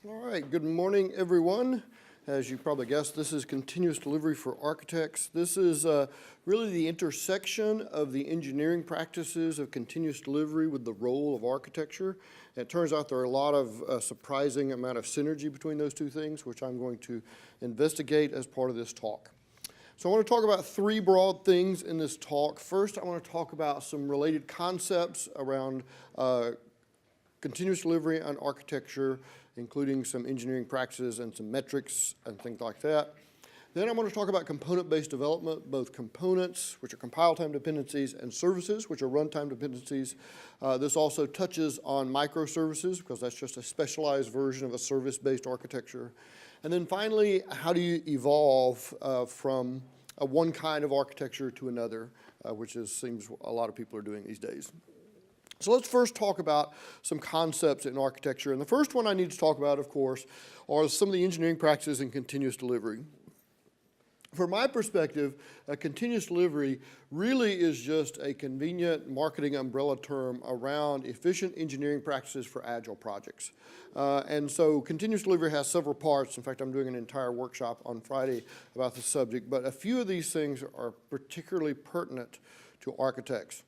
All right, good morning, everyone. As you probably guessed, this is continuous delivery for architects. This is really the intersection of the engineering practices of continuous delivery with the role of architecture. And it turns out there are a lot of surprising amount of synergy between those two things, which I'm going to investigate as part of this talk. So I want to talk about three broad things in this talk. First, I want to talk about some related concepts around continuous delivery and architecture, including some engineering practices and some metrics and things like that. Then I'm going to talk about component-based development, both components, which are compile-time dependencies, and services, which are runtime dependencies. This also touches on microservices, because that's just a specialized version of a service-based architecture. And then finally, how do you evolve from one kind of architecture to another, which seems a lot of people are doing these days. So let's first talk about some concepts in architecture. And the first one I need to talk about, of course, are some of the engineering practices in continuous delivery. From my perspective, continuous delivery really is just a convenient marketing umbrella term around efficient engineering practices for agile projects. And so continuous delivery has several parts. In fact, I'm doing an entire workshop on Friday about the subject. But a few of these things are particularly pertinent to architects.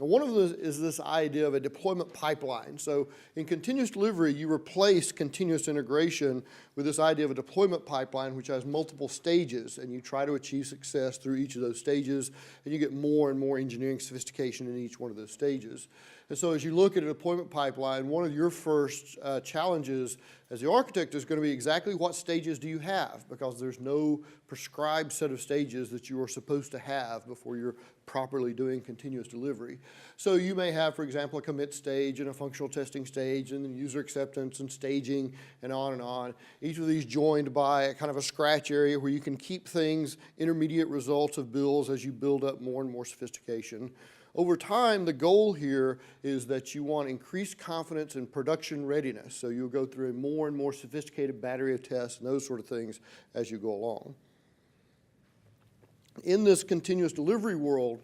One of them is this idea of a deployment pipeline. So in continuous delivery, you replace continuous integration with this idea of a deployment pipeline, which has multiple stages, and you try to achieve success through each of those stages, and you get more and more engineering sophistication in each one of those stages. And so as you look at a deployment pipeline, one of your first challenges as the architect is going to be exactly what stages do you have, because there's no prescribed set of stages that you are supposed to have before you're properly doing continuous delivery. So you may have, for example, a commit stage and a functional testing stage and then user acceptance and staging and on and on. Each of these joined by a kind of a scratch area where you can keep things, intermediate results of builds as you build up more and more sophistication. Over time, the goal here is that you want increased confidence in production readiness. So you'll go through a more and more sophisticated battery of tests and those sort of things as you go along. In this continuous delivery world,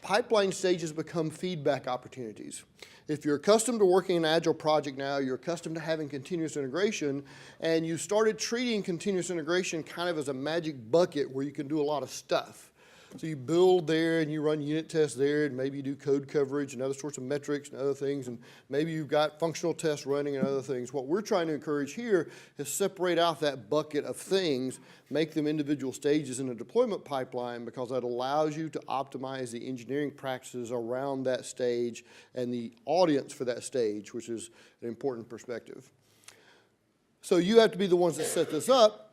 pipeline stages become feedback opportunities. If you're accustomed to working in an agile project now, you're accustomed to having continuous integration, and you started treating continuous integration kind of as a magic bucket where you can do a lot of stuff. So you build there and you run unit tests there, and maybe you do code coverage and other sorts of metrics and other things, and maybe you've got functional tests running and other things. What we're trying to encourage here is separate out that bucket of things, make them individual stages in a deployment pipeline, because that allows you to optimize the engineering practices around that stage and the audience for that stage, which is an important perspective. So you have to be the ones that set this up.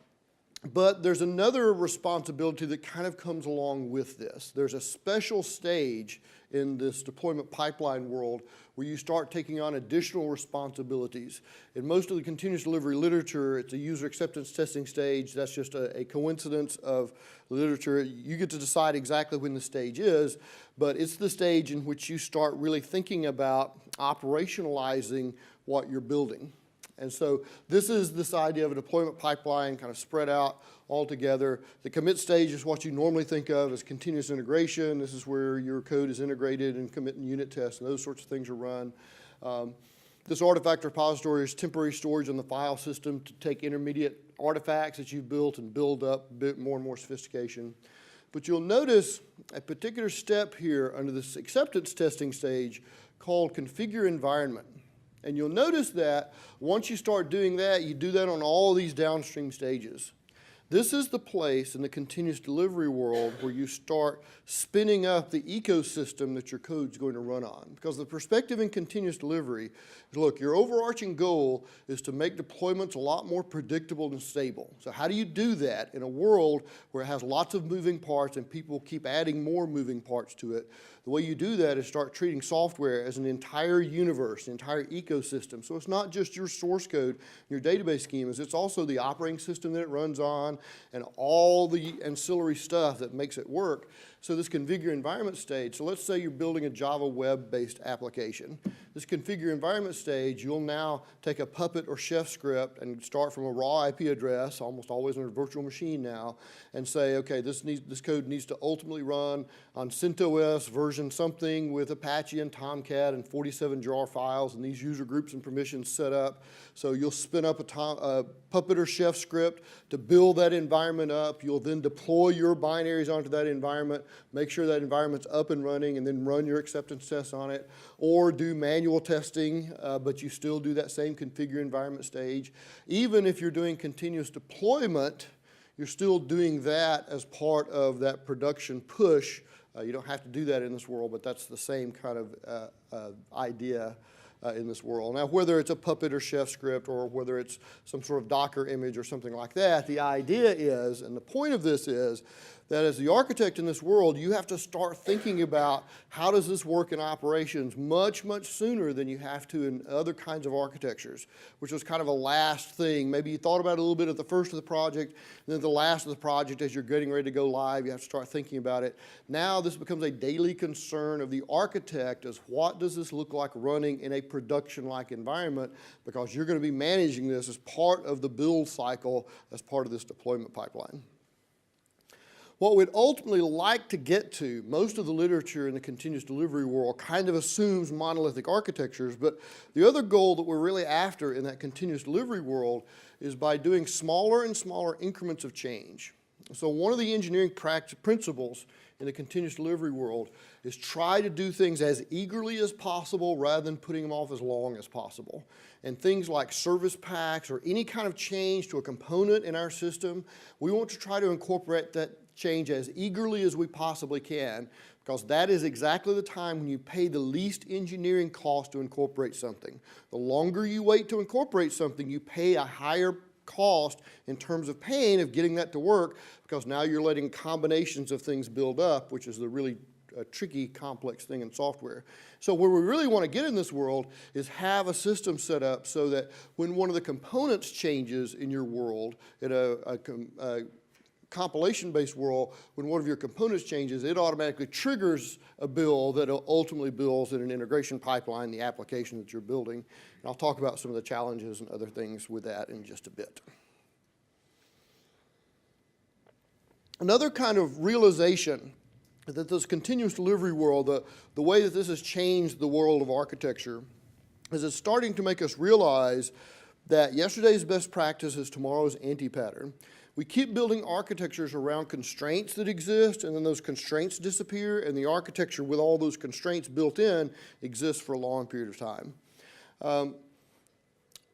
But there's another responsibility that kind of comes along with this. There's a special stage in this deployment pipeline world where you start taking on additional responsibilities. In most of the continuous delivery literature, it's a user acceptance testing stage. That's just a coincidence of literature. You get to decide exactly when the stage is, but it's the stage in which you start really thinking about operationalizing what you're building. And so this is this idea of a deployment pipeline kind of spread out all together. The commit stage is what you normally think of as continuous integration. This is where your code is integrated and commit and unit tests and those sorts of things are run. This artifact repository is temporary storage on the file system to take intermediate artifacts that you've built and build up a bit more and more sophistication. But you'll notice a particular step here under this acceptance testing stage called configure environment. And you'll notice that once you start doing that, you do that on all these downstream stages. This is the place in the continuous delivery world where you start spinning up the ecosystem that your code's going to run on. Because the perspective in continuous delivery is, look, your overarching goal is to make deployments a lot more predictable and stable. So how do you do that in a world where it has lots of moving parts and people keep adding more moving parts to it? The way you do that is start treating software as an entire universe, an entire ecosystem. So it's not just your source code, your database schemas, it's also the operating system that it runs on and all the ancillary stuff that makes it work. So this configure environment stage, so let's say you're building a Java web-based application. This configure environment stage, you'll now take a Puppet or Chef script and start from a raw IP address, almost always on a virtual machine now, and say, okay, this code needs to ultimately run on CentOS version something with Apache and Tomcat and 47 jar files and these user groups and permissions set up. So you'll spin up a Puppet or Chef script to build that environment up. You'll then deploy your binaries onto that environment, make sure that environment's up and running, and then run your acceptance tests on it, or do manual testing, but you still do that same configure environment stage. Even if you're doing continuous deployment, you're still doing that as part of that production push. You don't have to do that in this world, but that's the same kind of idea in this world. Now, whether it's a Puppet or Chef script or whether it's some sort of Docker image or something like that, the idea is, and the point of this is, that as the architect in this world, you have to start thinking about how does this work in operations much, much sooner than you have to in other kinds of architectures, which was kind of a last thing. Maybe you thought about it a little bit at the first of the project, and then the last of the project as you're getting ready to go live, you have to start thinking about it. Now this becomes a daily concern of the architect as what does this look like running in a production-like environment, because you're going to be managing this as part of the build cycle, as part of this deployment pipeline. What we'd ultimately like to get to, most of the literature in the continuous delivery world kind of assumes monolithic architectures, but the other goal that we're really after in that continuous delivery world is by doing smaller and smaller increments of change. So one of the engineering principles in the continuous delivery world is try to do things as eagerly as possible rather than putting them off as long as possible. And things like service packs or any kind of change to a component in our system, we want to try to incorporate that change as eagerly as we possibly can, because that is exactly the time when you pay the least engineering cost to incorporate something. The longer you wait to incorporate something, you pay a higher cost in terms of pain of getting that to work, because now you're letting combinations of things build up, which is the really tricky, complex thing in software. So where we really want to get in this world is have a system set up so that when one of the components changes in your world, in a compilation-based world, when one of your components changes, it automatically triggers a build that ultimately builds in an integration pipeline, the application that you're building. And I'll talk about some of the challenges and other things with that in just a bit. Another kind of realization that this continuous delivery world, the way that this has changed the world of architecture, is it's starting to make us realize that yesterday's best practice is tomorrow's anti-pattern. We keep building architectures around constraints that exist, and then those constraints disappear, and the architecture with all those constraints built in exists for a long period of time.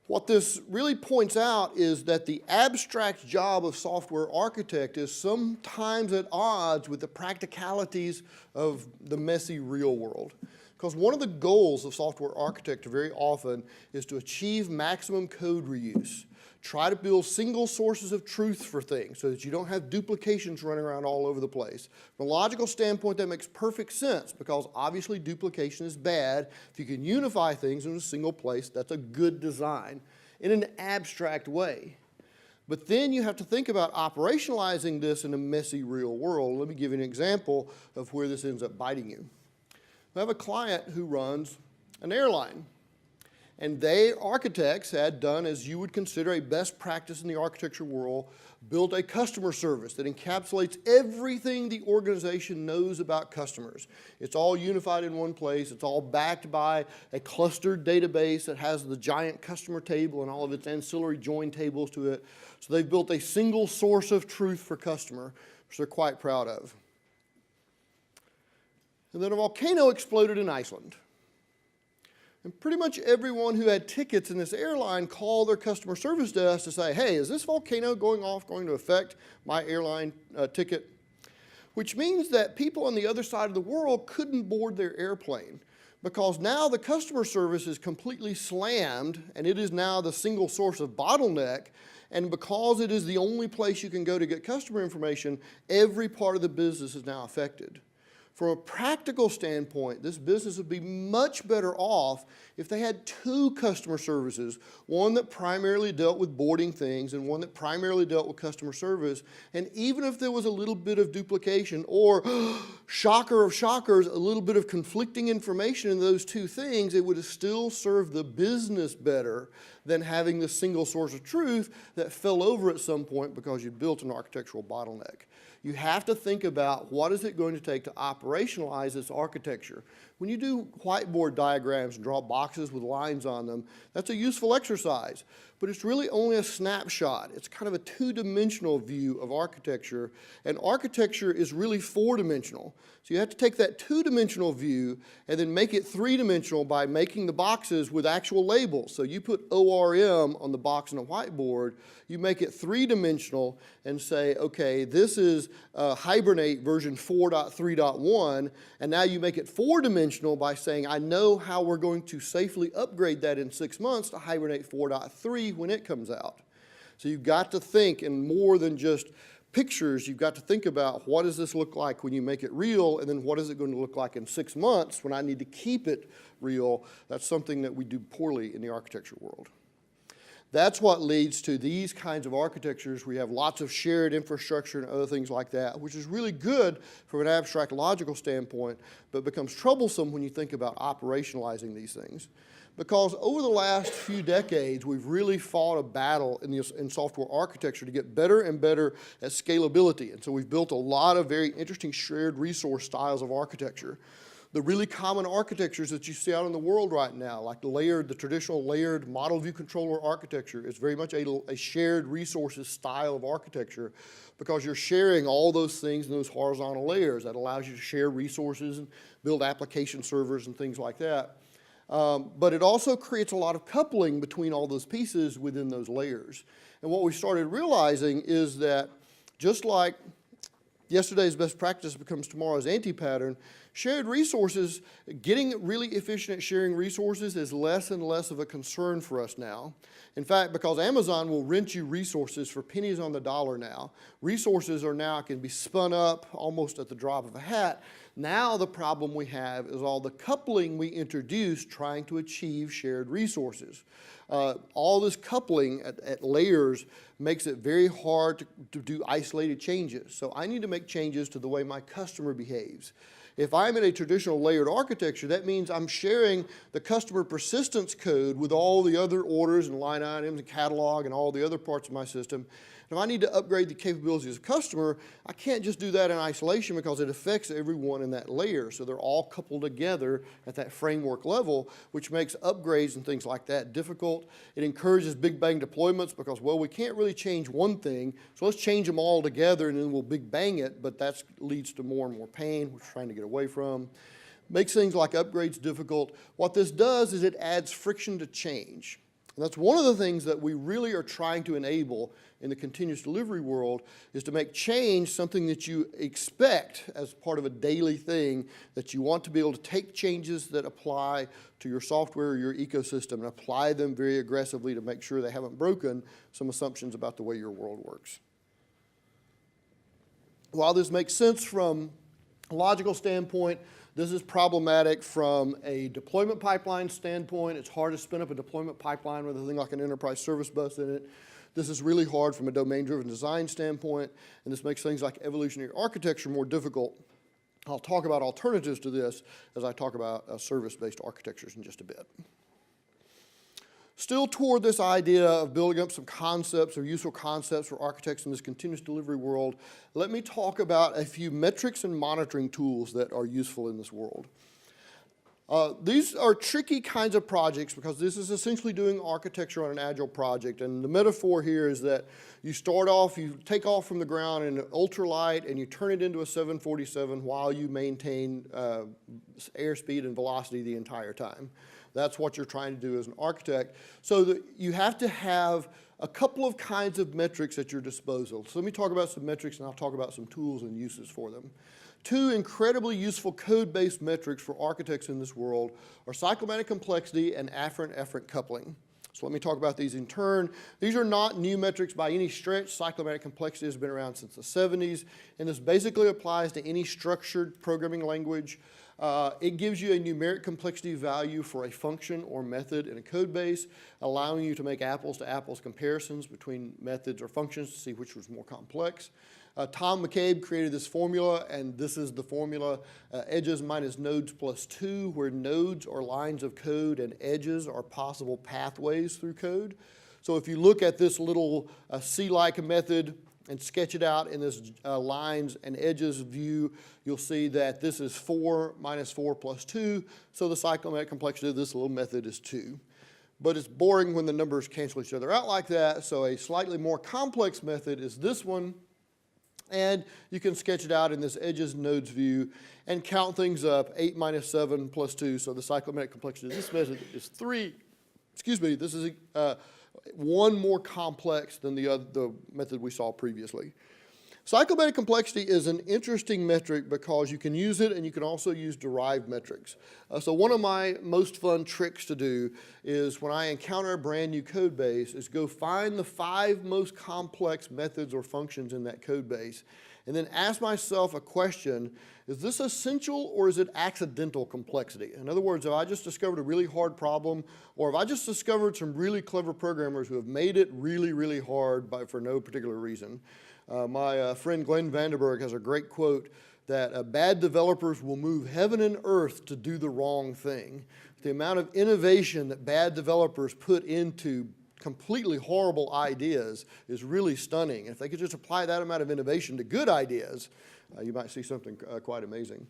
What this really points out is that the abstract job of software architect is sometimes at odds with the practicalities of the messy real world. Because one of the goals of software architect very often is to achieve maximum code reuse. Try to build single sources of truth for things so that you don't have duplications running around all over the place. From a logical standpoint, that makes perfect sense, because obviously duplication is bad. If you can unify things in a single place, that's a good design in an abstract way. But then you have to think about operationalizing this in a messy real world. Let me give you an example of where this ends up biting you. We have a client who runs an airline. And they, architects, had done as you would consider a best practice in the architecture world, built a customer service that encapsulates everything the organization knows about customers. It's all unified in one place. It's all backed by a clustered database that has the giant customer table and all of its ancillary join tables to it. So they've built a single source of truth for customer, which they're quite proud of. And then a volcano exploded in Iceland. And pretty much everyone who had tickets in this airline called their customer service desk to say, hey, is this volcano going off going to affect my airline ticket? Which means that people on the other side of the world couldn't board their airplane, because now the customer service is completely slammed, and it is now the single source of bottleneck. And because it is the only place you can go to get customer information, every part of the business is now affected. From a practical standpoint, this business would be much better off if they had two customer services, one that primarily dealt with boarding things and one that primarily dealt with customer service. And even if there was a little bit of duplication or, shocker of shockers, a little bit of conflicting information in those two things, it would still serve the business better than having the single source of truth that fell over at some point because you built an architectural bottleneck. You have to think about what is it going to take to operationalize this architecture. When you do whiteboard diagrams and draw boxes with lines on them, that's a useful exercise, but it's really only a snapshot. It's kind of a two-dimensional view of architecture, and architecture is really four-dimensional. So you have to take that two-dimensional view and then make it three-dimensional by making the boxes with actual labels. So you put ORM on the box on a whiteboard, you make it three-dimensional and say, okay, this is Hibernate version 4.3.1, and now you make it four-dimensional by saying, I know how we're going to safely upgrade that in 6 months to Hibernate 4.3 when it comes out. So you've got to think in more than just pictures. You've got to think about what does this look like when you make it real, and then what is it going to look like in 6 months when I need to keep it real. That's something that we do poorly in the architecture world. That's what leads to these kinds of architectures where you have lots of shared infrastructure and other things like that, which is really good from an abstract logical standpoint, but becomes troublesome when you think about operationalizing these things. Because over the last few decades, we've really fought a battle in software architecture to get better and better at scalability. And so we've built a lot of very interesting shared resource styles of architecture. The really common architectures that you see out in the world right now, like the traditional layered model view controller architecture, is very much a shared resources style of architecture because you're sharing all those things in those horizontal layers. That allows you to share resources and build application servers and things like that. But it also creates a lot of coupling between all those pieces within those layers. And what we started realizing is that just like yesterday's best practice becomes tomorrow's anti-pattern, shared resources, getting really efficient at sharing resources is less and less of a concern for us now. In fact, because Amazon will rent you resources for pennies on the dollar now, resources can be spun up almost at the drop of a hat. Now the problem we have is all the coupling we introduced trying to achieve shared resources. All this coupling at layers makes it very hard to do isolated changes. So I need to make changes to the way my customer behaves. If I'm in a traditional layered architecture, that means I'm sharing the customer persistence code with all the other orders and line items and catalog and all the other parts of my system. If I need to upgrade the capabilities of a customer, I can't just do that in isolation because it affects everyone in that layer. So they're all coupled together at that framework level, which makes upgrades and things like that difficult. It encourages big bang deployments because, well, we can't really change one thing, so let's change them all together and then we'll big bang it, but that leads to more and more pain, which we're trying to get away from. Makes things like upgrades difficult. What this does is it adds friction to change. And that's one of the things that we really are trying to enable in the continuous delivery world, is to make change something that you expect as part of a daily thing, that you want to be able to take changes that apply to your software or your ecosystem and apply them very aggressively to make sure they haven't broken some assumptions about the way your world works. While this makes sense from a logical standpoint, this is problematic from a deployment pipeline standpoint. It's hard to spin up a deployment pipeline with a thing like an enterprise service bus in it. This is really hard from a domain-driven design standpoint, and this makes things like evolutionary architecture more difficult. I'll talk about alternatives to this as I talk about service-based architectures in just a bit. Still toward this idea of building up some concepts or useful concepts for architects in this continuous delivery world, let me talk about a few metrics and monitoring tools that are useful in this world. These are tricky kinds of projects because this is essentially doing architecture on an agile project. And the metaphor here is that you start off, you take off from the ground in an ultralight and you turn it into a 747 while you maintain airspeed and velocity the entire time. That's what you're trying to do as an architect. So that you have to have a couple of kinds of metrics at your disposal. So let me talk about some metrics and I'll talk about some tools and uses for them. Two incredibly useful code-based metrics for architects in this world are cyclomatic complexity and Afferent coupling. So let me talk about these in turn. These are not new metrics by any stretch. Cyclomatic complexity has been around since the 70s, and this basically applies to any structured programming language. It gives you a numeric complexity value for a function or method in a code base, allowing you to make apples-to-apples comparisons between methods or functions to see which was more complex. Tom McCabe created this formula, and this is the formula, edges minus nodes plus 2, where nodes are lines of code and edges are possible pathways through code. So if you look at this little C-like method and sketch it out in this lines and edges view, you'll see that this is 4 minus 4 plus 2, so the cyclomatic complexity of this little method is 2. But it's boring when the numbers cancel each other out like that, so a slightly more complex method is this one. And you can sketch it out in this edges nodes view and count things up, 8 minus 7 plus 2. So the cyclomatic complexity of this method is 3. Excuse me, this is one more complex than the method we saw previously. Cyclomatic complexity is an interesting metric because you can use it and you can also use derived metrics. So one of my most fun tricks to do is when I encounter a brand new code base is go find the 5 most complex methods or functions in that code base and then ask myself a question, is this essential or is it accidental complexity? In other words, if I just discovered a really hard problem or if I just discovered some really clever programmers who have made it really, really hard for no particular reason. My friend Glenn Vanderberg has a great quote that bad developers will move heaven and earth to do the wrong thing. The amount of innovation that bad developers put into completely horrible ideas is really stunning. If they could just apply that amount of innovation to good ideas, you might see something quite amazing.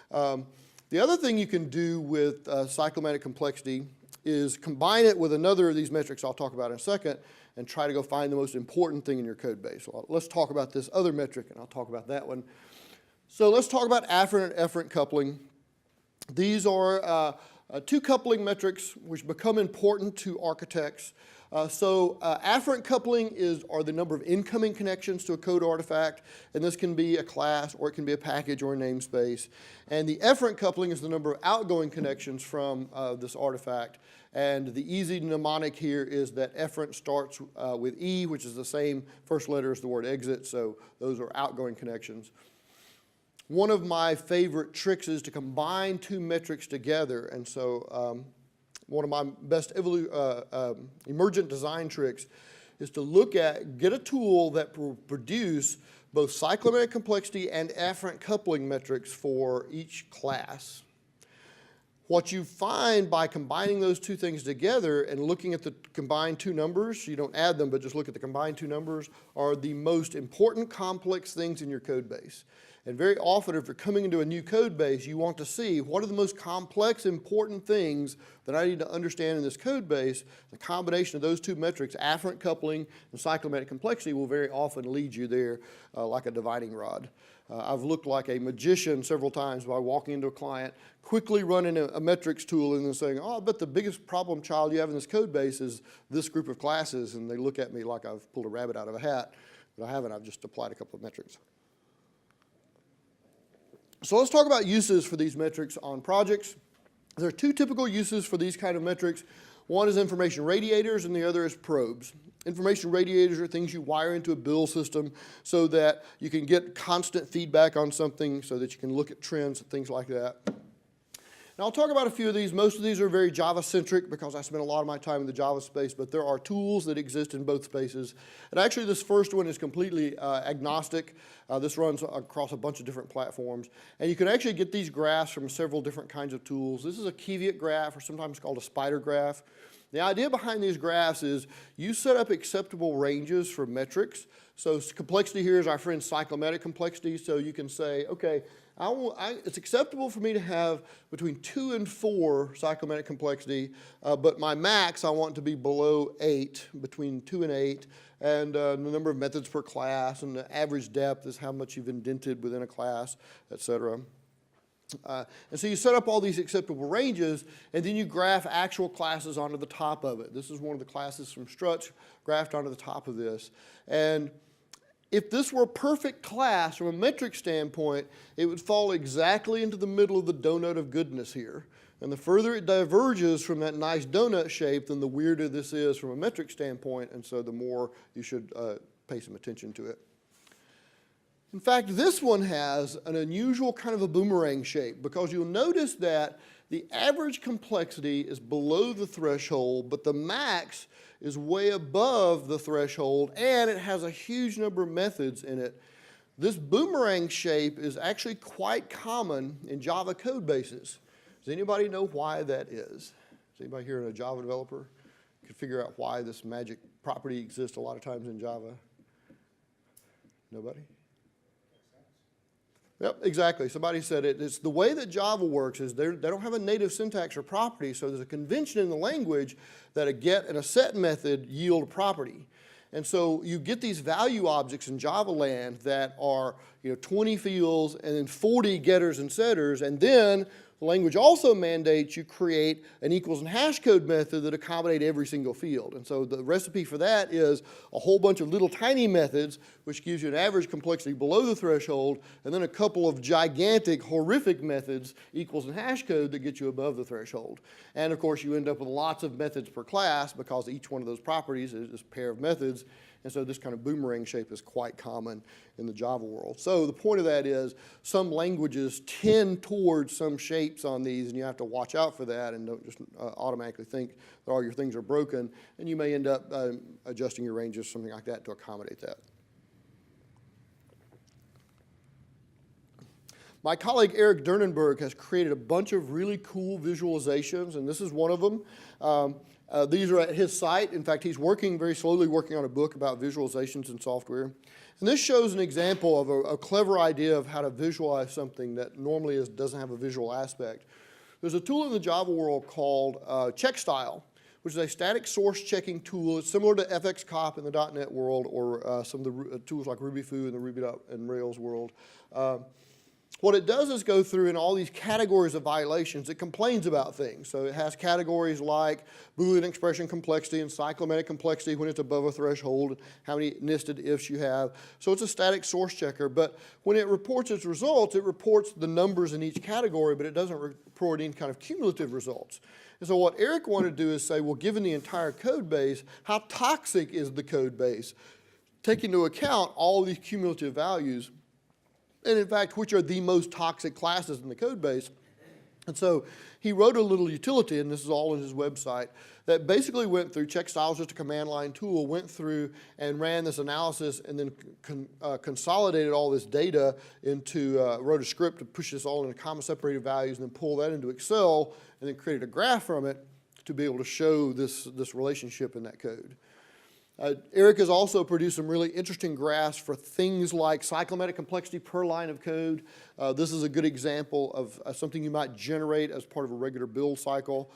The other thing you can do with cyclomatic complexity is combine it with another of these metrics I'll talk about in a second and try to go find the most important thing in your code base. So let's talk about this other metric, and I'll talk about that one. So let's talk about Afferent and Efferent coupling. These are 2 coupling metrics which become important to architects. Afferent coupling are the number of incoming connections to a code artifact, and this can be a class, or it can be a package or a namespace. And the Efferent coupling is the number of outgoing connections from this artifact. And the easy mnemonic here is that Efferent starts with E, which is the same first letter as the word exit, so those are outgoing connections. One of my favorite tricks is to combine 2 metrics together, and so one of my best emergent design tricks is to get a tool that will produce both cyclomatic complexity and afferent coupling metrics for each class. What you find by combining those 2 things together and looking at the combined 2 numbers, you don't add them, but just look at the combined 2 numbers, are the most important complex things in your code base. And very often, if you're coming into a new code base, you want to see what are the most complex, important things that I need to understand in this code base. The combination of those 2 metrics, afferent coupling and cyclomatic complexity, will very often lead you there like a dividing rod. I've looked like a magician several times by walking into a client, quickly running a metrics tool and then saying, oh, I bet the biggest problem child you have in this code base is this group of classes. And they look at me like I've pulled a rabbit out of a hat. But I haven't. I've just applied a couple of metrics. So let's talk about uses for these metrics on projects. There are 2 typical uses for these kind of metrics. One is information radiators and the other is probes. Information radiators are things you wire into a build system so that you can get constant feedback on something so that you can look at trends and things like that. Now I'll talk about a few of these. Most of these are very Java-centric because I spent a lot of my time in the Java space, but there are tools that exist in both spaces. And actually this first one is completely agnostic. This runs across a bunch of different platforms. And you can actually get these graphs from several different kinds of tools. This is a Keviet graph, or sometimes called a spider graph. The idea behind these graphs is you set up acceptable ranges for metrics. So complexity here is our friend cyclomatic complexity. So you can say, okay, it's acceptable for me to have between 2 and 4 cyclomatic complexity, but my max I want to be below 8, between 2 and 8, and the number of methods per class, and the average depth is how much you've indented within a class, etc. And so you set up all these acceptable ranges, and then you graph actual classes onto the top of it. This is one of the classes from Struts graphed onto the top of this. And if this were a perfect class from a metric standpoint, it would fall exactly into the middle of the donut of goodness here. And the further it diverges from that nice donut shape, then the weirder this is from a metric standpoint, and so the more you should pay some attention to it. In fact, this one has an unusual kind of a boomerang shape, because you'll notice that the average complexity is below the threshold, but the max is way above the threshold, and it has a huge number of methods in it. This boomerang shape is actually quite common in Java code bases. Does anybody know why that is? Is anybody here a Java developer? Could figure out why this magic property exists a lot of times in Java? Nobody? Yep, exactly. Somebody said it. It's the way that Java works is they don't have a native syntax or property, so there's a convention in the language that a get and a set method yield a property. And so you get these value objects in Java land that are 20 fields and then 40 getters and setters, and then the language also mandates you create an equals and hash code method that accommodate every single field. And so the recipe for that is a whole bunch of little tiny methods, which gives you an average complexity below the threshold, and then a couple of gigantic, horrific methods, equals and hash code, that get you above the threshold. And of course, you end up with lots of methods per class, because each one of those properties is a pair of methods. And so this kind of boomerang shape is quite common in the Java world. So the point of that is some languages tend towards some shapes on these, and you have to watch out for that and don't just automatically think that all your things are broken, and you may end up adjusting your ranges, something like that, to accommodate that. My colleague Eric Durnin has created a bunch of really cool visualizations, and this is one of them. These are at his site. In fact, he's very slowly working on a book about visualizations in software. And this shows an example of a clever idea of how to visualize something that normally doesn't have a visual aspect. There's a tool in the Java world called CheckStyle, which is a static source checking tool. It's similar to FXCop in the .NET world, or some of the tools like RubyFoo in the Ruby and Rails world. What it does is go through in all these categories of violations. It complains about things. So it has categories like Boolean expression complexity and cyclomatic complexity when it's above a threshold, how many nested ifs you have. So it's a static source checker. But when it reports its results, it reports the numbers in each category, but it doesn't report any kind of cumulative results. And so what Eric wanted to do is say, well, given the entire code base, how toxic is the code base? Take into account all these cumulative values, and in fact, which are the most toxic classes in the code base. And so he wrote a little utility, and this is all on his website, that basically went through, CheckStyle is just a command line tool, went through and ran this analysis, and then consolidated all this data into, wrote a script to push this all into comma separated values, and then pull that into Excel, and then created a graph from it to be able to show this relationship in that code. Eric has also produced some really interesting graphs for things like cyclomatic complexity per line of code. This is a good example of something you might generate as part of a regular build cycle.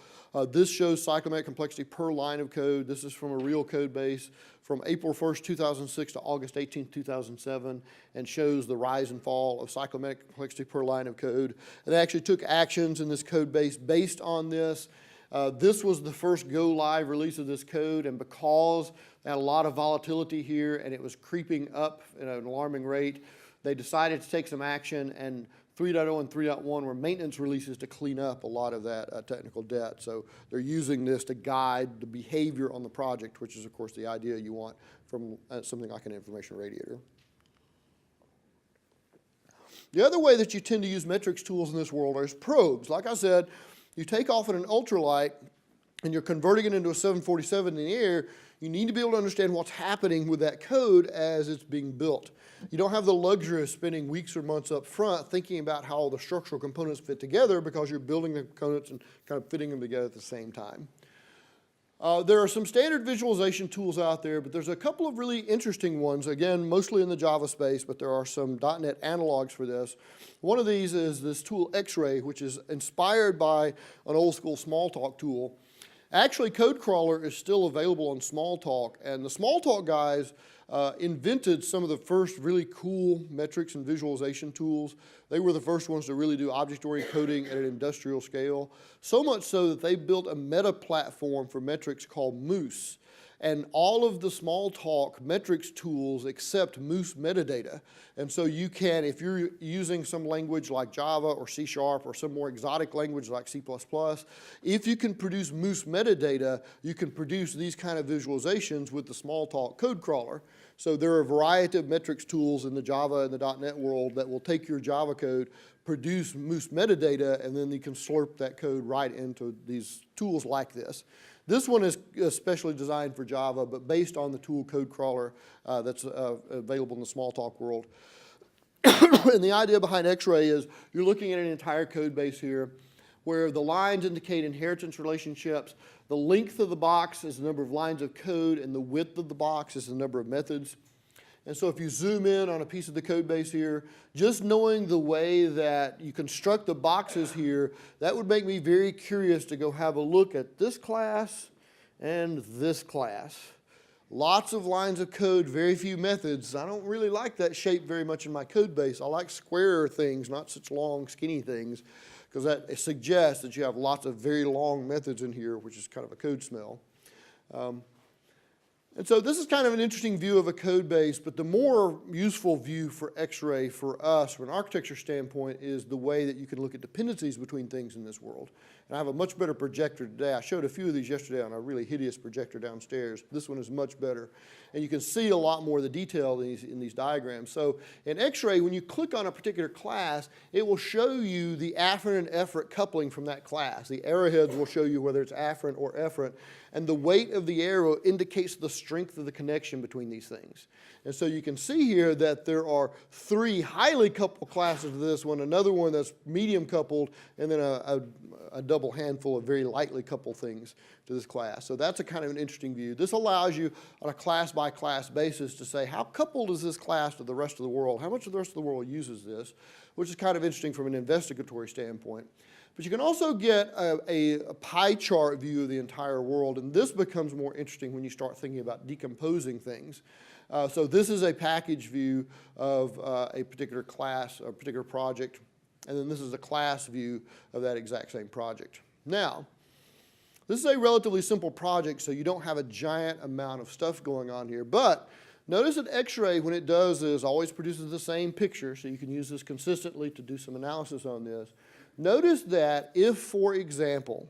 This shows cyclomatic complexity per line of code. This is from a real code base from April 1st, 2006 to August 18th, 2007, and shows the rise and fall of cyclomatic complexity per line of code. And they actually took actions in this code base based on this. This was the first go live release of this code, and because they had a lot of volatility here and it was creeping up at an alarming rate, they decided to take some action, and 3.0 and 3.1 were maintenance releases to clean up a lot of that technical debt. So they're using this to guide the behavior on the project, which is of course the idea you want from something like an information radiator. The other way that you tend to use metrics tools in this world is probes. Like I said, you take off at an ultralight and you're converting it into a 747 in the air, you need to be able to understand what's happening with that code as it's being built. You don't have the luxury of spending weeks or months up front thinking about how all the structural components fit together, because you're building the components and kind of fitting them together at the same time. There are some standard visualization tools out there, but there's a couple of really interesting ones, again, mostly in the Java space, but there are some .NET analogs for this. One of these is this tool Xray, which is inspired by an old school Smalltalk tool. Actually, CodeCrawler is still available on Smalltalk, and the Smalltalk guys invented some of the first really cool metrics and visualization tools. They were the first ones to really do object-oriented coding at an industrial scale, so much so that they built a meta platform for metrics called Moose. And all of the Smalltalk metrics tools accept Moose metadata. And so you can, if you're using some language like Java or C# or some more exotic language like C++, if you can produce Moose metadata, you can produce these kind of visualizations with the Smalltalk code crawler. So there are a variety of metrics tools in the Java and the .NET world that will take your Java code, produce Moose metadata, and then you can slurp that code right into these tools like this. This one is especially designed for Java, but based on the tool code crawler that's available in the Smalltalk world. And the idea behind Xray is you're looking at an entire code base here where the lines indicate inheritance relationships. The length of the box is the number of lines of code, and the width of the box is the number of methods. And so if you zoom in on a piece of the code base here, just knowing the way that you construct the boxes here, that would make me very curious to go have a look at this class and this class. Lots of lines of code, very few methods. I don't really like that shape very much in my code base. I like squarer things, not such long, skinny things, because that suggests that you have lots of very long methods in here, which is kind of a code smell. And so this is kind of an interesting view of a code base, but the more useful view for Xray for us from an architecture standpoint is the way that you can look at dependencies between things in this world. And I have a much better projector today. I showed a few of these yesterday on a really hideous projector downstairs. This one is much better. And you can see a lot more of the detail in these diagrams. So in Xray, when you click on a particular class, it will show you the Afferent and Efferent coupling from that class. The arrowheads will show you whether it's Afferent or Efferent. And the weight of the arrow indicates the strength of the connection between these things. And so you can see here that there are 3 highly coupled classes of this one, another one that's medium coupled, and then a double handful of very lightly coupled things to this class. So that's a kind of an interesting view. This allows you on a class-by-class basis to say, how coupled is this class to the rest of the world? How much of the rest of the world uses this? Which is kind of interesting from an investigatory standpoint. But you can also get a pie chart view of the entire world, and this becomes more interesting when you start thinking about decomposing things. So this is a package view of a particular class, a particular project, and then this is a class view of that exact same project. Now, this is a relatively simple project, so you don't have a giant amount of stuff going on here, but notice that Xray, when it does this, always produces the same picture, so you can use this consistently to do some analysis on this. Notice that if, for example,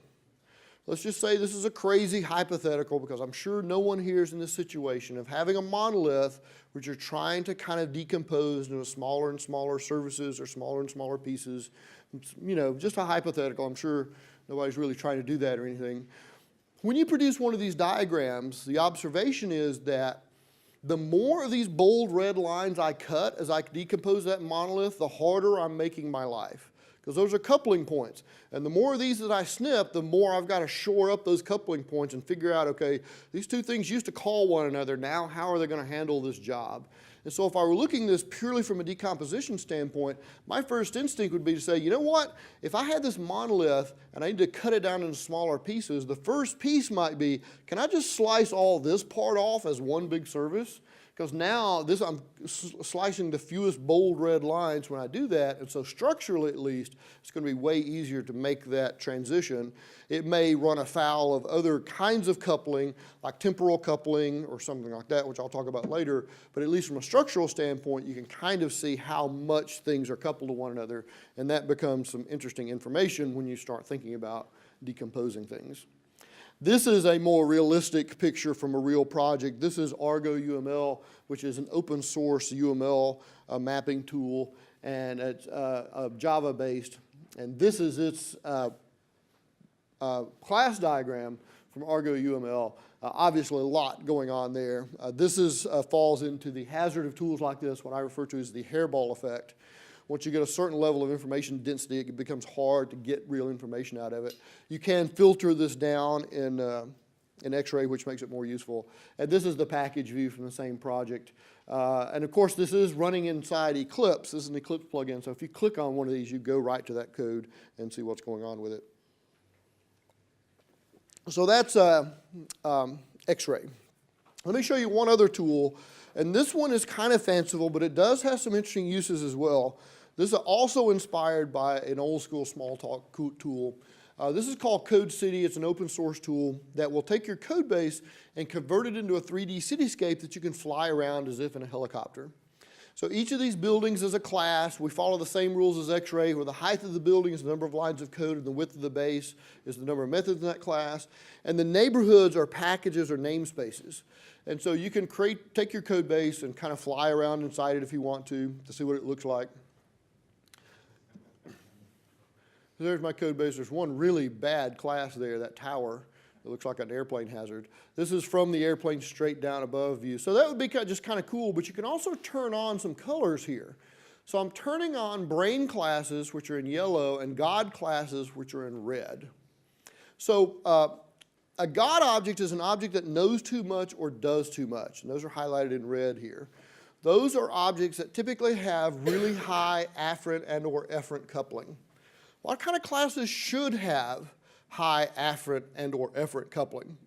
let's just say this is a crazy hypothetical because I'm sure no one here is in this situation of having a monolith which you're trying to kind of decompose into smaller and smaller services or smaller and smaller pieces. You know, just a hypothetical. I'm sure nobody's really trying to do that or anything. When you produce one of these diagrams, the observation is that the more of these bold red lines I cut as I decompose that monolith, the harder I'm making my life. Because those are coupling points. And the more of these that I snip, the more I've got to shore up those coupling points and figure out, okay, these two things used to call one another. Now how are they going to handle this job? And so if I were looking at this purely from a decomposition standpoint, my first instinct would be to say, you know what? If I had this monolith and I need to cut it down into smaller pieces, the first piece might be, can I just slice all this part off as one big service? Because now I'm slicing the fewest bold red lines when I do that, and so structurally at least, it's going to be way easier to make that transition. It may run afoul of other kinds of coupling, like temporal coupling or something like that, which I'll talk about later, but at least from a structural standpoint, you can kind of see how much things are coupled to one another, and that becomes some interesting information when you start thinking about decomposing things. This is a more realistic picture from a real project. This is Argo UML, which is an open source UML mapping tool, and it's Java-based. And this is its class diagram from Argo UML. Obviously, a lot going on there. This falls into the hazard of tools like this, what I refer to as the hairball effect. Once you get a certain level of information density, it becomes hard to get real information out of it. You can filter this down in Xray, which makes it more useful. And this is the package view from the same project. And of course, this is running inside Eclipse. This is an Eclipse plugin. So if you click on one of these, you go right to that code and see what's going on with it. So that's Xray. Let me show you one other tool. And this one is kind of fanciful, but it does have some interesting uses as well. This is also inspired by an old school Smalltalk tool. This is called Code City. It's an open source tool that will take your code base and convert it into a 3D cityscape that you can fly around as if in a helicopter. So each of these buildings is a class. We follow the same rules as Xray, where the height of the building is the number of lines of code and the width of the base is the number of methods in that class. And the neighborhoods are packages or namespaces. And so you can take your code base and kind of fly around inside it if you want to see what it looks like. There's my code base. There's one really bad class there, that tower. It looks like an airplane hazard. This is from the airplane straight down above you. So that would be just kind of cool, but you can also turn on some colors here. So I'm turning on brain classes, which are in yellow, and God classes, which are in red. So a God object is an object that knows too much or does too much, and those are highlighted in red here. Those are objects that typically have really high afferent and or efferent coupling. What kind of classes should have high afferent and or efferent coupling?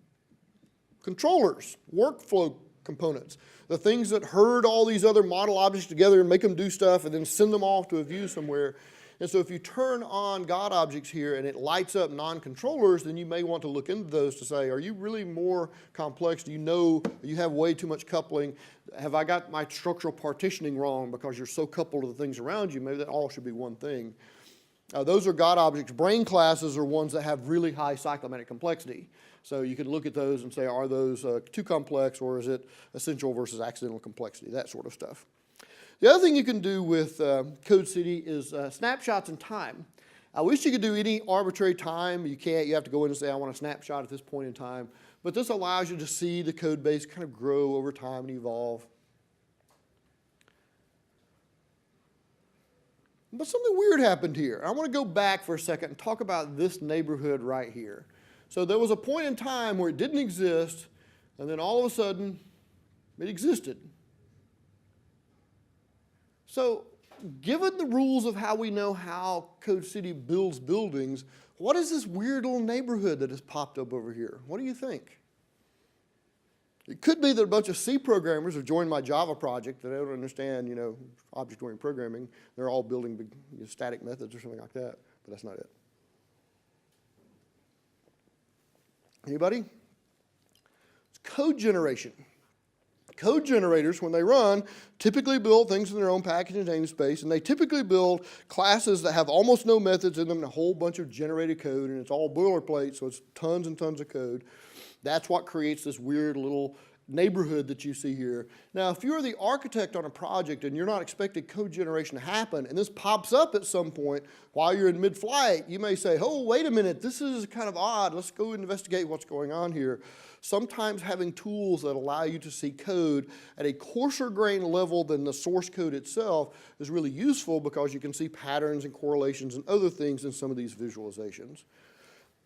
Controllers, workflow components, the things that herd all these other model objects together and make them do stuff and then send them off to a view somewhere. And so if you turn on God objects here and it lights up non-controllers, then you may want to look into those to say, are you really more complex? Do you know you have way too much coupling? Have I got my structural partitioning wrong because you're so coupled to the things around you? Maybe that all should be one thing. Those are God objects. Brain classes are ones that have really high cyclomatic complexity. So you can look at those and say, are those too complex, or is it essential versus accidental complexity, that sort of stuff. The other thing you can do with Code City is snapshots in time. I wish you could do any arbitrary time. You can't. You have to go in and say, I want a snapshot at this point in time. But this allows you to see the code base kind of grow over time and evolve. But something weird happened here. I want to go back for a second and talk about this neighborhood right here. So there was a point in time where it didn't exist, and then all of a sudden, it existed. So given the rules of how we know how Code City builds buildings, what is this weird little neighborhood that has popped up over here? What do you think? It could be that a bunch of C programmers have joined my Java project that don't understand, object-oriented programming. They're all building big, static methods or something like that, but that's not it. Anybody? It's code generation. Code generators, when they run, typically build things in their own package and namespace, and they typically build classes that have almost no methods in them and a whole bunch of generated code, and it's all boilerplate, so it's tons and tons of code. That's what creates this weird little neighborhood that you see here. Now, if you're the architect on a project and you're not expecting code generation to happen, and this pops up at some point while you're in mid-flight, you may say, oh, wait a minute, this is kind of odd. Let's go investigate what's going on here. Sometimes having tools that allow you to see code at a coarser grain level than the source code itself is really useful because you can see patterns and correlations and other things in some of these visualizations.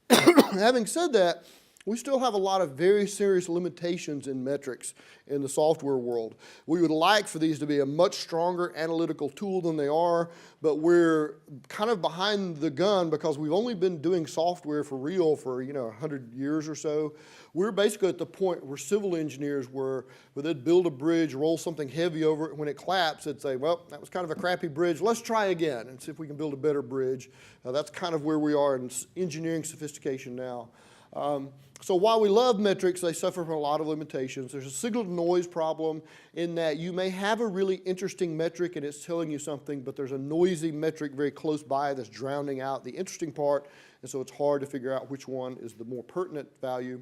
Having said that, we still have a lot of very serious limitations in metrics in the software world. We would like for these to be a much stronger analytical tool than they are, but we're kind of behind the gun because we've only been doing software for real for 100 years or so. We're basically at the point where civil engineers where they'd build a bridge, roll something heavy over it, when it collapsed, they'd say, well, that was kind of a crappy bridge, let's try again and see if we can build a better bridge. That's kind of where we are in engineering sophistication now. So while we love metrics, they suffer from a lot of limitations. There's a signal-to-noise problem in that you may have a really interesting metric and it's telling you something, but there's a noisy metric very close by that's drowning out the interesting part, and so it's hard to figure out which one is the more pertinent value.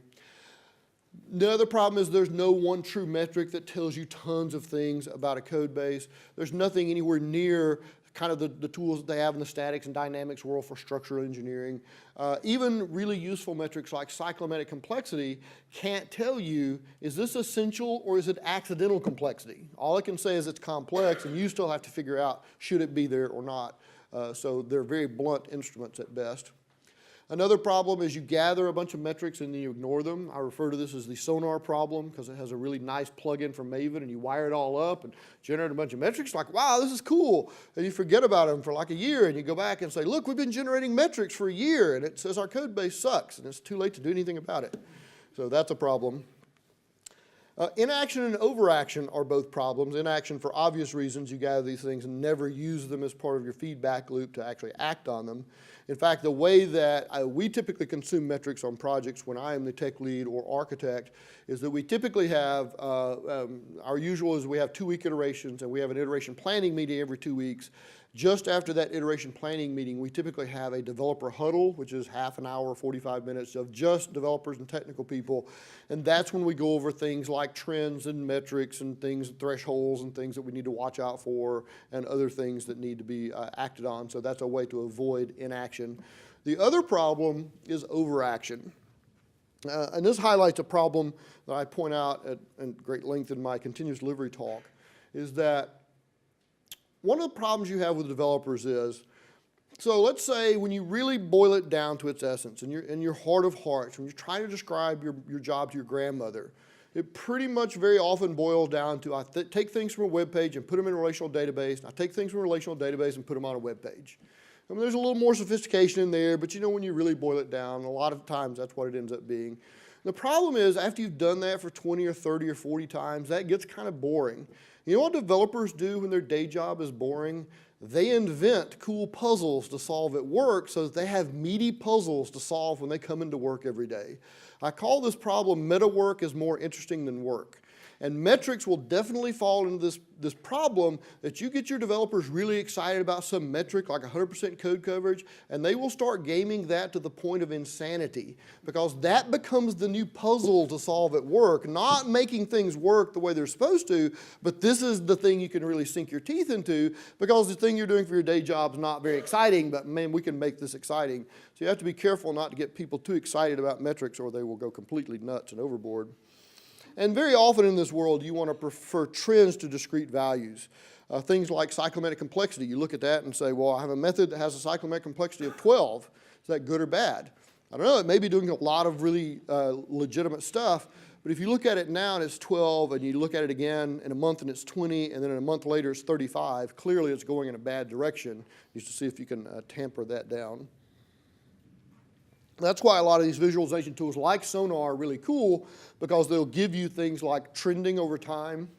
The other problem is there's no one true metric that tells you tons of things about a code base. There's nothing anywhere near kind of the tools that they have in the statics and dynamics world for structural engineering. Even really useful metrics like cyclomatic complexity can't tell you, is this essential or is it accidental complexity? All it can say is it's complex, and you still have to figure out should it be there or not. So they're very blunt instruments at best. Another problem is you gather a bunch of metrics and then you ignore them. I refer to this as the sonar problem because it has a really nice plug-in from Maven, and you wire it all up and generate a bunch of metrics like, wow, this is cool. And you forget about them for like a year, and you go back and say, look, we've been generating metrics for a year, and it says our code base sucks, and it's too late to do anything about it. So that's a problem. Inaction and overaction are both problems. Inaction for obvious reasons. You gather these things and never use them as part of your feedback loop to actually act on them. In fact, the way that we typically consume metrics on projects when I am the tech lead or architect is that we typically have, our usual is we have 2-week iterations, and we have an iteration planning meeting every 2 weeks. Just after that iteration planning meeting, we typically have a developer huddle, which is half an hour, 45 minutes of just developers and technical people. And that's when we go over things like trends and metrics and things, thresholds and things that we need to watch out for and other things that need to be acted on. So that's a way to avoid inaction. The other problem is overaction. And this highlights a problem that I point out at great length in my continuous delivery talk, is that one of the problems you have with developers is, so let's say when you really boil it down to its essence, in your heart of hearts, when you're trying to describe your job to your grandmother, it pretty much very often boils down to I take things from a web page and put them in a relational database, and I take things from a relational database and put them on a web page. I mean, there's a little more sophistication in there, but you know when you really boil it down, a lot of times that's what it ends up being. The problem is after you've done that for 20 or 30 or 40 times, that gets kind of boring. You know what developers do when their day job is boring? They invent cool puzzles to solve at work so that they have meaty puzzles to solve when they come into work every day. I call this problem meta work is more interesting than work. And metrics will definitely fall into this problem that you get your developers really excited about some metric like 100% code coverage, and they will start gaming that to the point of insanity because that becomes the new puzzle to solve at work, not making things work the way they're supposed to, but this is the thing you can really sink your teeth into because the thing you're doing for your day job is not very exciting, but man, we can make this exciting. So you have to be careful not to get people too excited about metrics or they will go completely nuts and overboard. And very often in this world, you want to prefer trends to discrete values. Things like cyclomatic complexity, you look at that and say, well, I have a method that has a cyclomatic complexity of 12. Is that good or bad? I don't know, it may be doing a lot of really legitimate stuff, but if you look at it now and it's 12, and you look at it again in a month and it's 20, and then in a month later it's 35, clearly it's going in a bad direction. Just to see if you can tamper that down. That's why a lot of these visualization tools like Sonar are really cool because they'll give you things like trending over time.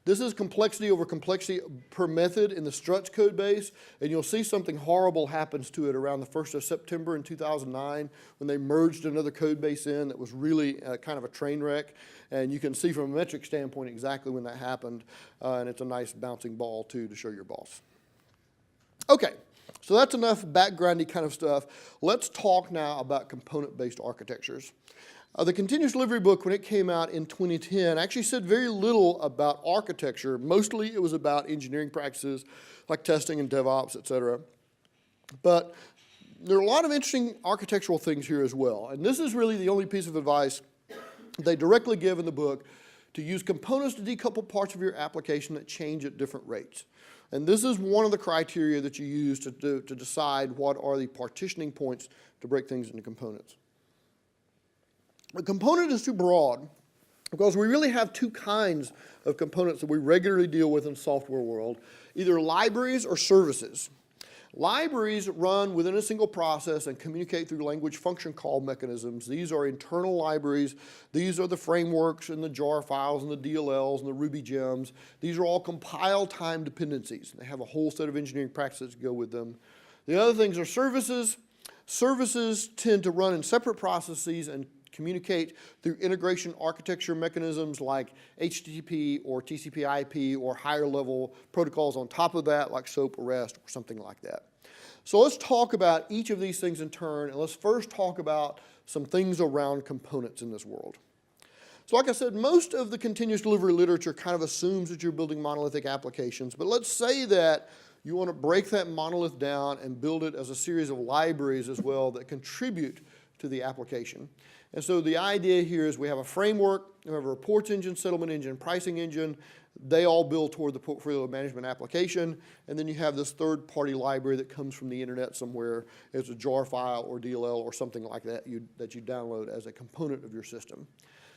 This is complexity over complexity per method in the struts code base, and you'll see something horrible happens to it around the 1st of September in 2009 when they merged another code base in that was really kind of a train wreck. And you can see from a metric standpoint exactly when that happened, and it's a nice bouncing ball too to show your boss. Okay. So that's enough backgroundy kind of stuff. Let's talk now about component-based architectures. The Continuous Delivery book, when it came out in 2010, actually said very little about architecture. Mostly it was about engineering practices like testing and DevOps, et cetera. But there are a lot of interesting architectural things here as well. And this is really the only piece of advice they directly give in the book, to use components to decouple parts of your application that change at different rates. And this is one of the criteria that you use to decide what are the partitioning points to break things into components. A component is too broad because we really have two kinds of components that we regularly deal with in the software world, either libraries or services. Libraries run within a single process and communicate through language function call mechanisms. These are internal libraries. These are the frameworks and the jar files and the DLLs and the Ruby gems. These are all compile time dependencies. They have a whole set of engineering practices to go with them. The other things are services. Services tend to run in separate processes and communicate through integration architecture mechanisms like HTTP or TCP/IP or higher level protocols on top of that like SOAP or REST or something like that. So let's talk about each of these things in turn, and let's first talk about some things around components in this world. So like I said, most of the continuous delivery literature kind of assumes that you're building monolithic applications, but let's say that you want to break that monolith down and build it as a series of libraries as well that contribute to the application. And so the idea here is we have a framework, we have a reports engine, settlement engine, pricing engine. They all build toward the portfolio management application. And then you have this third-party library that comes from the internet somewhere. It's a jar file or DLL or something like that that you download as a component of your system.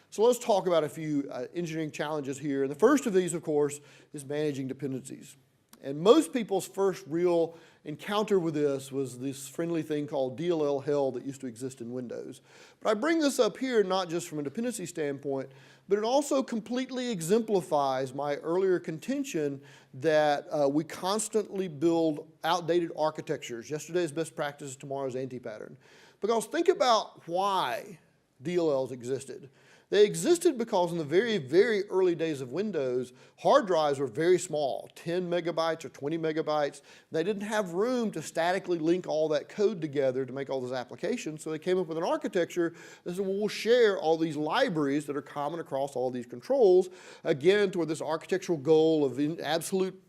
So let's talk about a few engineering challenges here. And the first of these, of course, is managing dependencies. And most people's first real encounter with this was this friendly thing called DLL hell that used to exist in Windows. But I bring this up here not just from a dependency standpoint, but it also completely exemplifies my earlier contention that we constantly build outdated architectures. Yesterday's best practice is tomorrow's anti-pattern. Because think about why DLLs existed. They existed because in the very, very early days of Windows, hard drives were very small, 10 megabytes or 20 megabytes. They didn't have room to statically link all that code together to make all those applications, so they came up with an architecture that said, well, we'll share all these libraries that are common across all these controls, again, toward this architectural goal of absolute,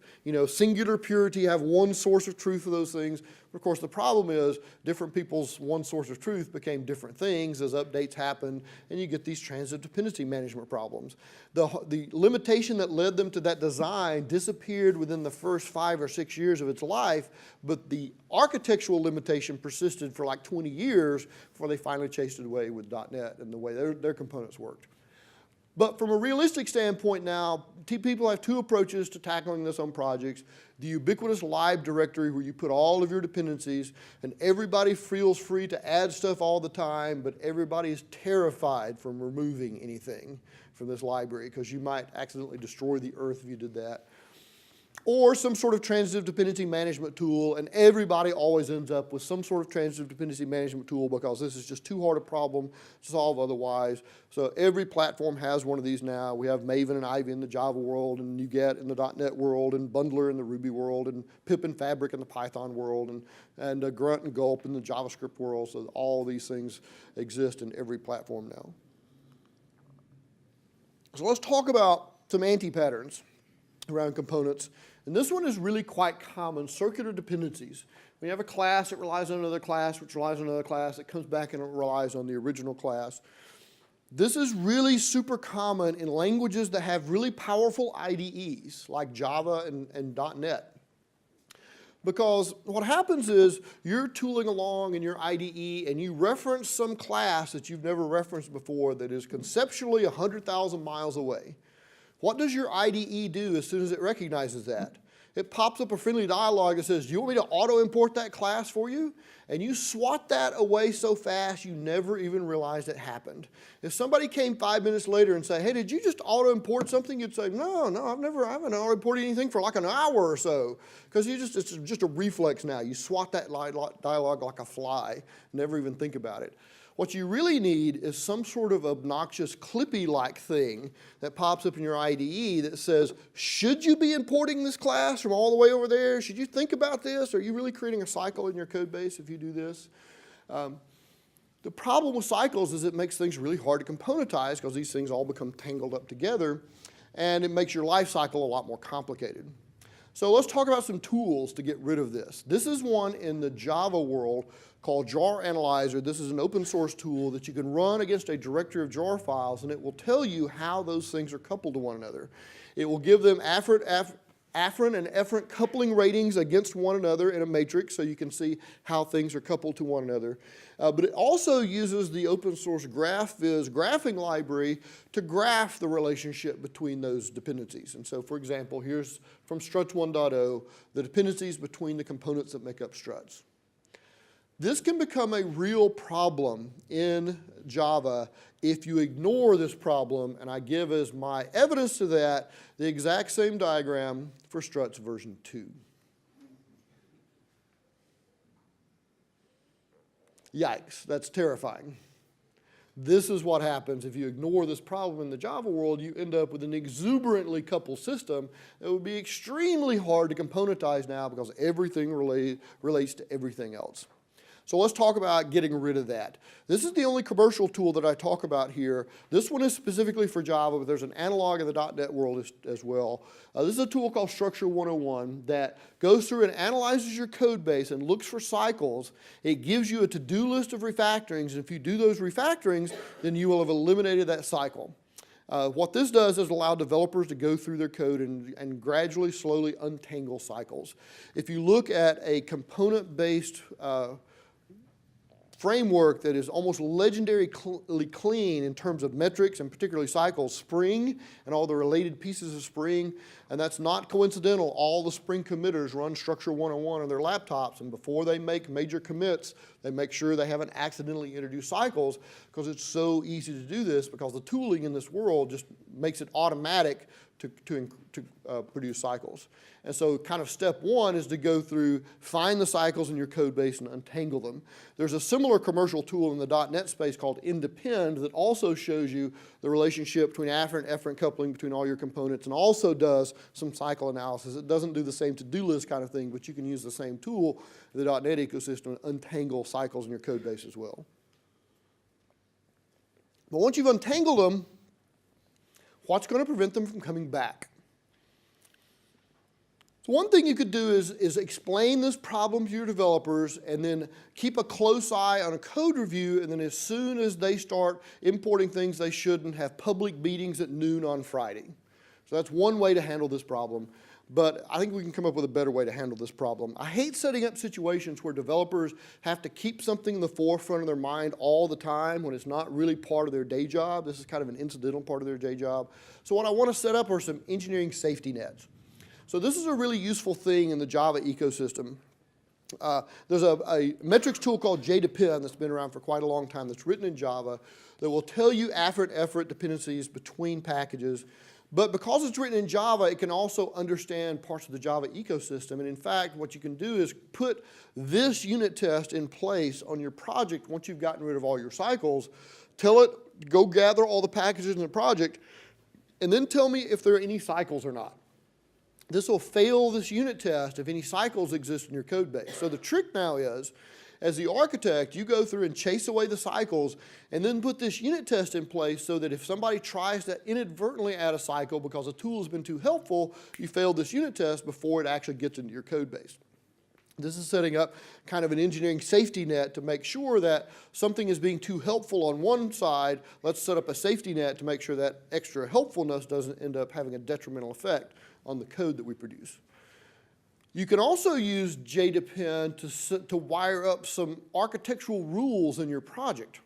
singular purity, have one source of truth for those things. But of course, the problem is different people's one source of truth became different things as updates happened, and you get these transitive dependency management problems. The limitation that led them to that design disappeared within the first 5 or 6 years of its life, but the architectural limitation persisted for like 20 years before they finally chased it away with .NET and the way their components worked. But from a realistic standpoint now, people have two approaches to tackling this on projects. The ubiquitous lib directory where you put all of your dependencies and everybody feels free to add stuff all the time, but everybody is terrified from removing anything from this library because you might accidentally destroy the earth if you did that. Or some sort of transitive dependency management tool, and everybody always ends up with some sort of transitive dependency management tool because this is just too hard a problem to solve otherwise. So every platform has one of these now. We have Maven and Ivy in the Java world, and NuGet in the .NET world, and Bundler in the Ruby world, and Pip and Fabric in the Python world, and Grunt and Gulp in the JavaScript world. So all these things exist in every platform now. So let's talk about some anti-patterns around components. And this one is really quite common, circular dependencies. When you have a class that relies on another class, which relies on another class, it comes back and it relies on the original class. This is really super common in languages that have really powerful IDEs, like Java and .NET. Because what happens is you're tooling along in your IDE and you reference some class that you've never referenced before that is conceptually 100,000 miles away. What does your IDE do as soon as it recognizes that? It pops up a friendly dialog that says, do you want me to auto-import that class for you? And you swat that away so fast you never even realized it happened. If somebody came 5 minutes later and said, hey, did you just auto-import something? You'd say, no, I haven't auto-imported anything for like an hour or so. Because it's just a reflex now. You swat that dialog like a fly, never even think about it. What you really need is some sort of obnoxious Clippy-like thing that pops up in your IDE that says, should you be importing this class from all the way over there? Should you think about this? Are you really creating a cycle in your code base if you do this? The problem with cycles is it makes things really hard to componentize because these things all become tangled up together, and it makes your life cycle a lot more complicated. So let's talk about some tools to get rid of this. This is one in the Java world called Jar Analyzer. This is an open source tool that you can run against a directory of jar files, and it will tell you how those things are coupled to one another. It will give them Afferent and Efferent coupling ratings against one another in a matrix so you can see how things are coupled to one another. But it also uses the open source GraphViz graphing library to graph the relationship between those dependencies. And so, for example, here's from struts 1.0, the dependencies between the components that make up struts. This can become a real problem in Java if you ignore this problem, and I give as my evidence to that the exact same diagram for struts version 2. Yikes, that's terrifying. This is what happens if you ignore this problem in the Java world. You end up with an exuberantly coupled system that would be extremely hard to componentize now because everything relates to everything else. So let's talk about getting rid of that. This is the only commercial tool that I talk about here. This one is specifically for Java, but there's an analog in the .NET world as well. This is a tool called Structure 101 that goes through and analyzes your code base and looks for cycles. It gives you a to-do list of refactorings, and if you do those refactorings, then you will have eliminated that cycle. What this does is allow developers to go through their code and gradually, slowly untangle cycles. If you look at a component-based framework that is almost legendarily clean in terms of metrics and particularly cycles, Spring and all the related pieces of Spring, And that's not coincidental. All the Spring committers run Structure 101 on their laptops, and before they make major commits, they make sure they haven't accidentally introduced cycles, because it's so easy to do this, because the tooling in this world just makes it automatic to produce cycles. And so kind of step one is to go through, find the cycles in your code base and untangle them. There's a similar commercial tool in the .NET space called Independ that also shows you the relationship between Afferent and Efferent coupling between all your components, and also does some cycle analysis. It doesn't do the same to-do list kind of thing, but you can use the same tool in the .NET ecosystem and untangle cycles in your code base as well. But once you've untangled them, what's going to prevent them from coming back? So one thing you could do is explain this problem to your developers, and then keep a close eye on a code review, and then as soon as they start importing things they shouldn't, have public meetings at noon on Friday. So that's one way to handle this problem, but I think we can come up with a better way to handle this problem. I hate setting up situations where developers have to keep something in the forefront of their mind all the time when it's not really part of their day job. This is kind of an incidental part of their day job. So what I want to set up are some engineering safety nets. So this is a really useful thing in the Java ecosystem. There's a metrics tool called JDepend that's been around for quite a long time, that's written in Java, that will tell you Efferent dependencies between packages. But because it's written in Java, it can also understand parts of the Java ecosystem. And in fact, what you can do is put this unit test in place on your project once you've gotten rid of all your cycles. Tell it, go gather all the packages in the project, and then tell me if there are any cycles or not. This will fail this unit test if any cycles exist in your code base. So the trick now is, as the architect, you go through and chase away the cycles, and then put this unit test in place so that if somebody tries to inadvertently add a cycle because a tool has been too helpful, you failed this unit test before it actually gets into your code base. This is setting up kind of an engineering safety net to make sure that something is being too helpful on one side. Let's set up a safety net to make sure that extra helpfulness doesn't end up having a detrimental effect on the code that we produce. You can also use JDepend to wire up some architectural rules in your project.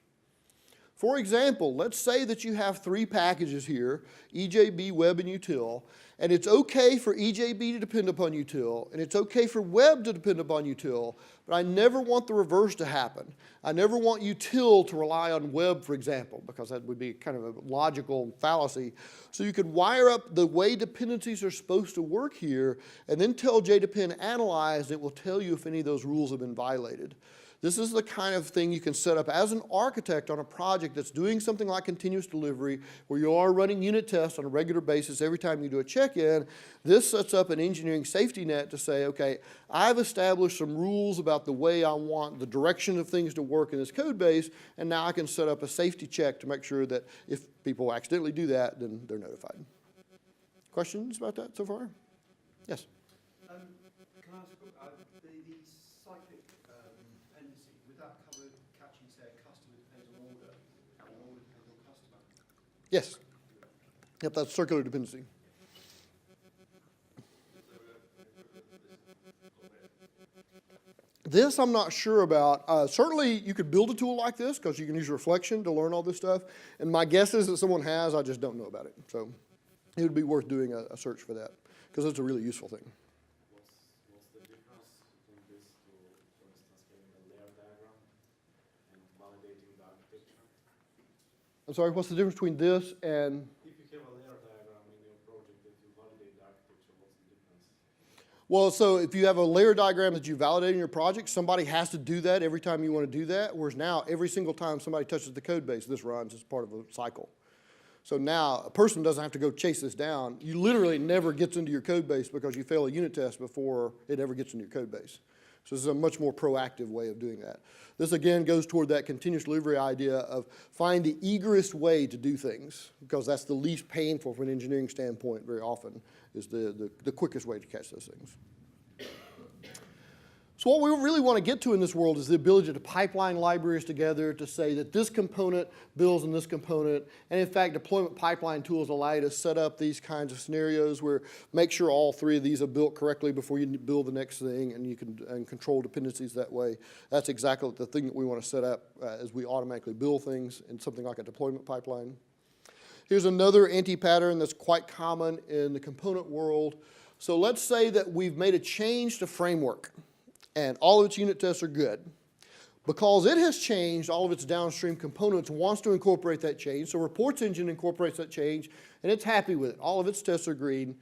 For example, let's say that you have 3 packages here, EJB, Web, and Util, and it's okay for EJB to depend upon Util, and it's okay for Web to depend upon Util, but I never want the reverse to happen. I never want Util to rely on Web, for example, because that would be kind of a logical fallacy. So you could wire up the way dependencies are supposed to work here, and then tell JDepend analyze, and it will tell you if any of those rules have been violated. This is the kind of thing you can set up as an architect on a project that's doing something like continuous delivery, where you are running unit tests on a regular basis every time you do a check-in. This sets up an engineering safety net to say, okay, I've established some rules about the way I want the direction of things to work in this code base, and now I can set up a safety check to make sure that if people accidentally do that, then they're notified. Questions about that so far? Yes? Can I ask the cyclic dependency, would that cover catching, say, a customer depends on order, and order depends on customer? Yes. Yep, that's circular dependency. This I'm not sure about. Certainly you could build a tool like this because you can use reflection to learn all this stuff. And my guess is that someone has, I just don't know about it. So it would be worth doing a search for that because it's a really useful thing. What's the difference between this to, for instance, getting a layer diagram and validating the architecture? I'm sorry, what's the difference between this and? If you have a layer diagram in your project that you validate the architecture, what's the difference? Well, so if you have a layer diagram that you validate in your project, somebody has to do that every time you want to do that, whereas now every single time somebody touches the code base, this runs as part of a cycle. So now a person doesn't have to go chase this down. You literally never gets into your code base because you fail a unit test before it ever gets into your code base. So this is a much more proactive way of doing that. This again goes toward that continuous delivery idea of find the eagerest way to do things, because that's the least painful from an engineering standpoint very often, is the quickest way to catch those things. So what we really want to get to in this world is the ability to pipeline libraries together to say that this component builds in this component. And in fact, deployment pipeline tools allow you to set up these kinds of scenarios where make sure all 3 of these are built correctly before you build the next thing, and you can control dependencies that way. That's exactly the thing that we want to set up as we automatically build things in something like a deployment pipeline. Here's another anti-pattern that's quite common in the component world. So let's say that we've made a change to framework, and all of its unit tests are good. Because it has changed, all of its downstream components wants to incorporate that change. So reports engine incorporates that change, and it's happy with it. All of its tests are green.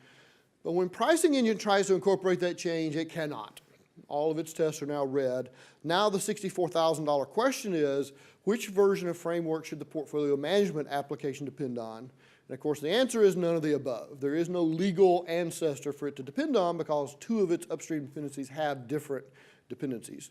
But when pricing engine tries to incorporate that change, it cannot. All of its tests are now red. Now the $64,000 question is, which version of framework should the portfolio management application depend on? And of course, the answer is none of the above. There is no legal ancestor for it to depend on because two of its upstream dependencies have different dependencies.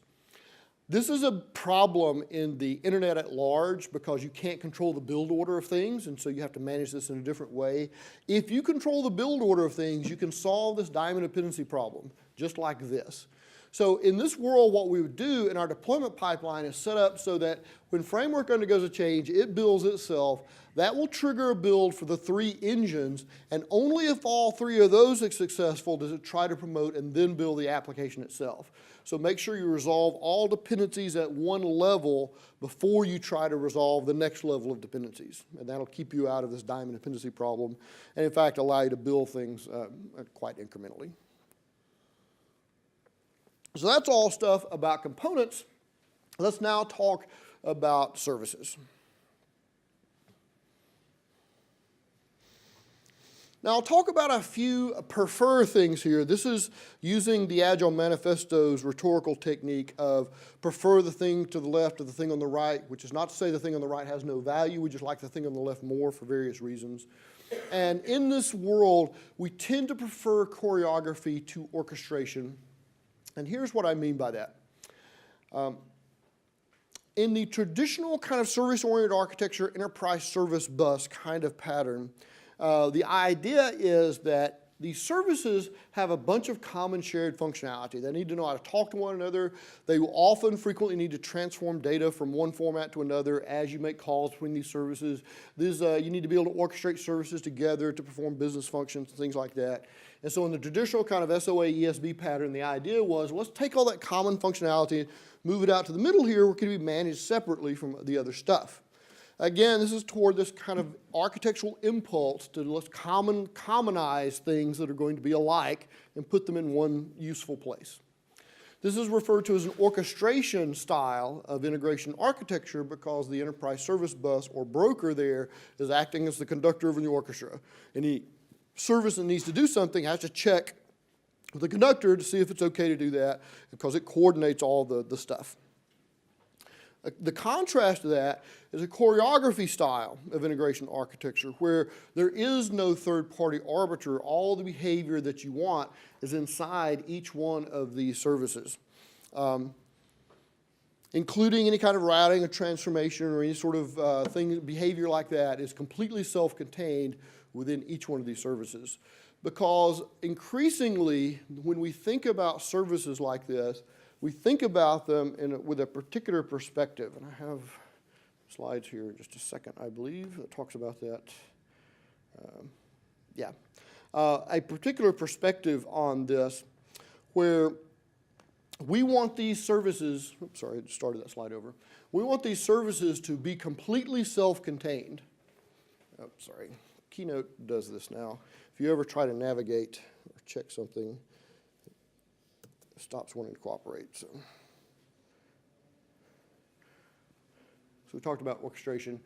This is a problem in the internet at large because you can't control the build order of things, and so you have to manage this in a different way. If you control the build order of things, you can solve this diamond dependency problem, just like this. So in this world, what we would do in our deployment pipeline is set up so that when framework undergoes a change, it builds itself. That will trigger a build for the 3 engines, and only if all 3 of those are successful does it try to promote and then build the application itself. So make sure you resolve all dependencies at one level before you try to resolve the next level of dependencies. And that'll keep you out of this diamond dependency problem, and in fact allow you to build things quite incrementally. So that's all stuff about components. Let's now talk about services. Now I'll talk about a few prefer things here. This is using the Agile Manifesto's rhetorical technique of prefer the thing to the left of the thing on the right, which is not to say the thing on the right has no value, we just like the thing on the left more for various reasons. And in this world, we tend to prefer choreography to orchestration. And here's what I mean by that. In the traditional kind of service-oriented architecture, enterprise service bus kind of pattern, the idea is that these services have a bunch of common shared functionality. They need to know how to talk to one another. They will often frequently need to transform data from one format to another as you make calls between these services. You need to be able to orchestrate services together to perform business functions and things like that. And so in the traditional kind of SOA ESB pattern, the idea was, let's take all that common functionality, move it out to the middle here where it can be managed separately from the other stuff. Again, this is toward this kind of architectural impulse to let's commonize things that are going to be alike and put them in one useful place. This is referred to as an orchestration style of integration architecture because the enterprise service bus or broker there is acting as the conductor of the orchestra. Any service that needs to do something has to check with the conductor to see if it's okay to do that because it coordinates all the stuff. The contrast to that is a choreography style of integration architecture where there is no third-party arbiter. All the behavior that you want is inside each one of these services, including any kind of routing or transformation or any sort of behavior like that is completely self-contained within each one of these services. Because increasingly, when we think about services like this, we think about them with a particular perspective. And I have slides here in just a second, I believe, that talks about that. A particular perspective on this where we want these services, oops, sorry, I started that slide over. We want these services to be completely self-contained. Oh, sorry, Keynote does this now. If you ever try to navigate or check something, it stops wanting to cooperate. So we talked about orchestration.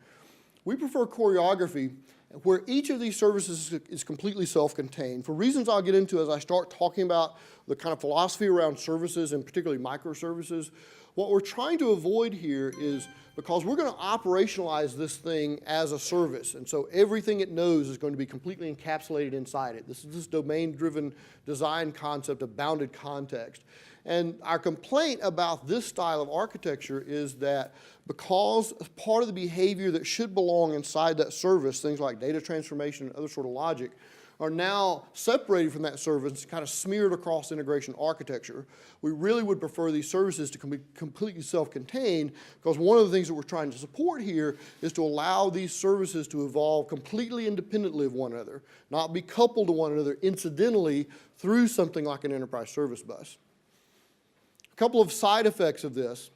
We prefer choreography where each of these services is completely self-contained. For reasons I'll get into as I start talking about the kind of philosophy around services and particularly microservices, what we're trying to avoid here is because we're going to operationalize this thing as a service, and so everything it knows is going to be completely encapsulated inside it. This is this domain-driven design concept of bounded context. And our complaint about this style of architecture is that because part of the behavior that should belong inside that service, things like data transformation and other sort of logic, are now separated from that service and kind of smeared across integration architecture. We really would prefer these services to be completely self-contained because one of the things that we're trying to support here is to allow these services to evolve completely independently of one another, not be coupled to one another incidentally through something like an enterprise service bus. A couple of side effects of this.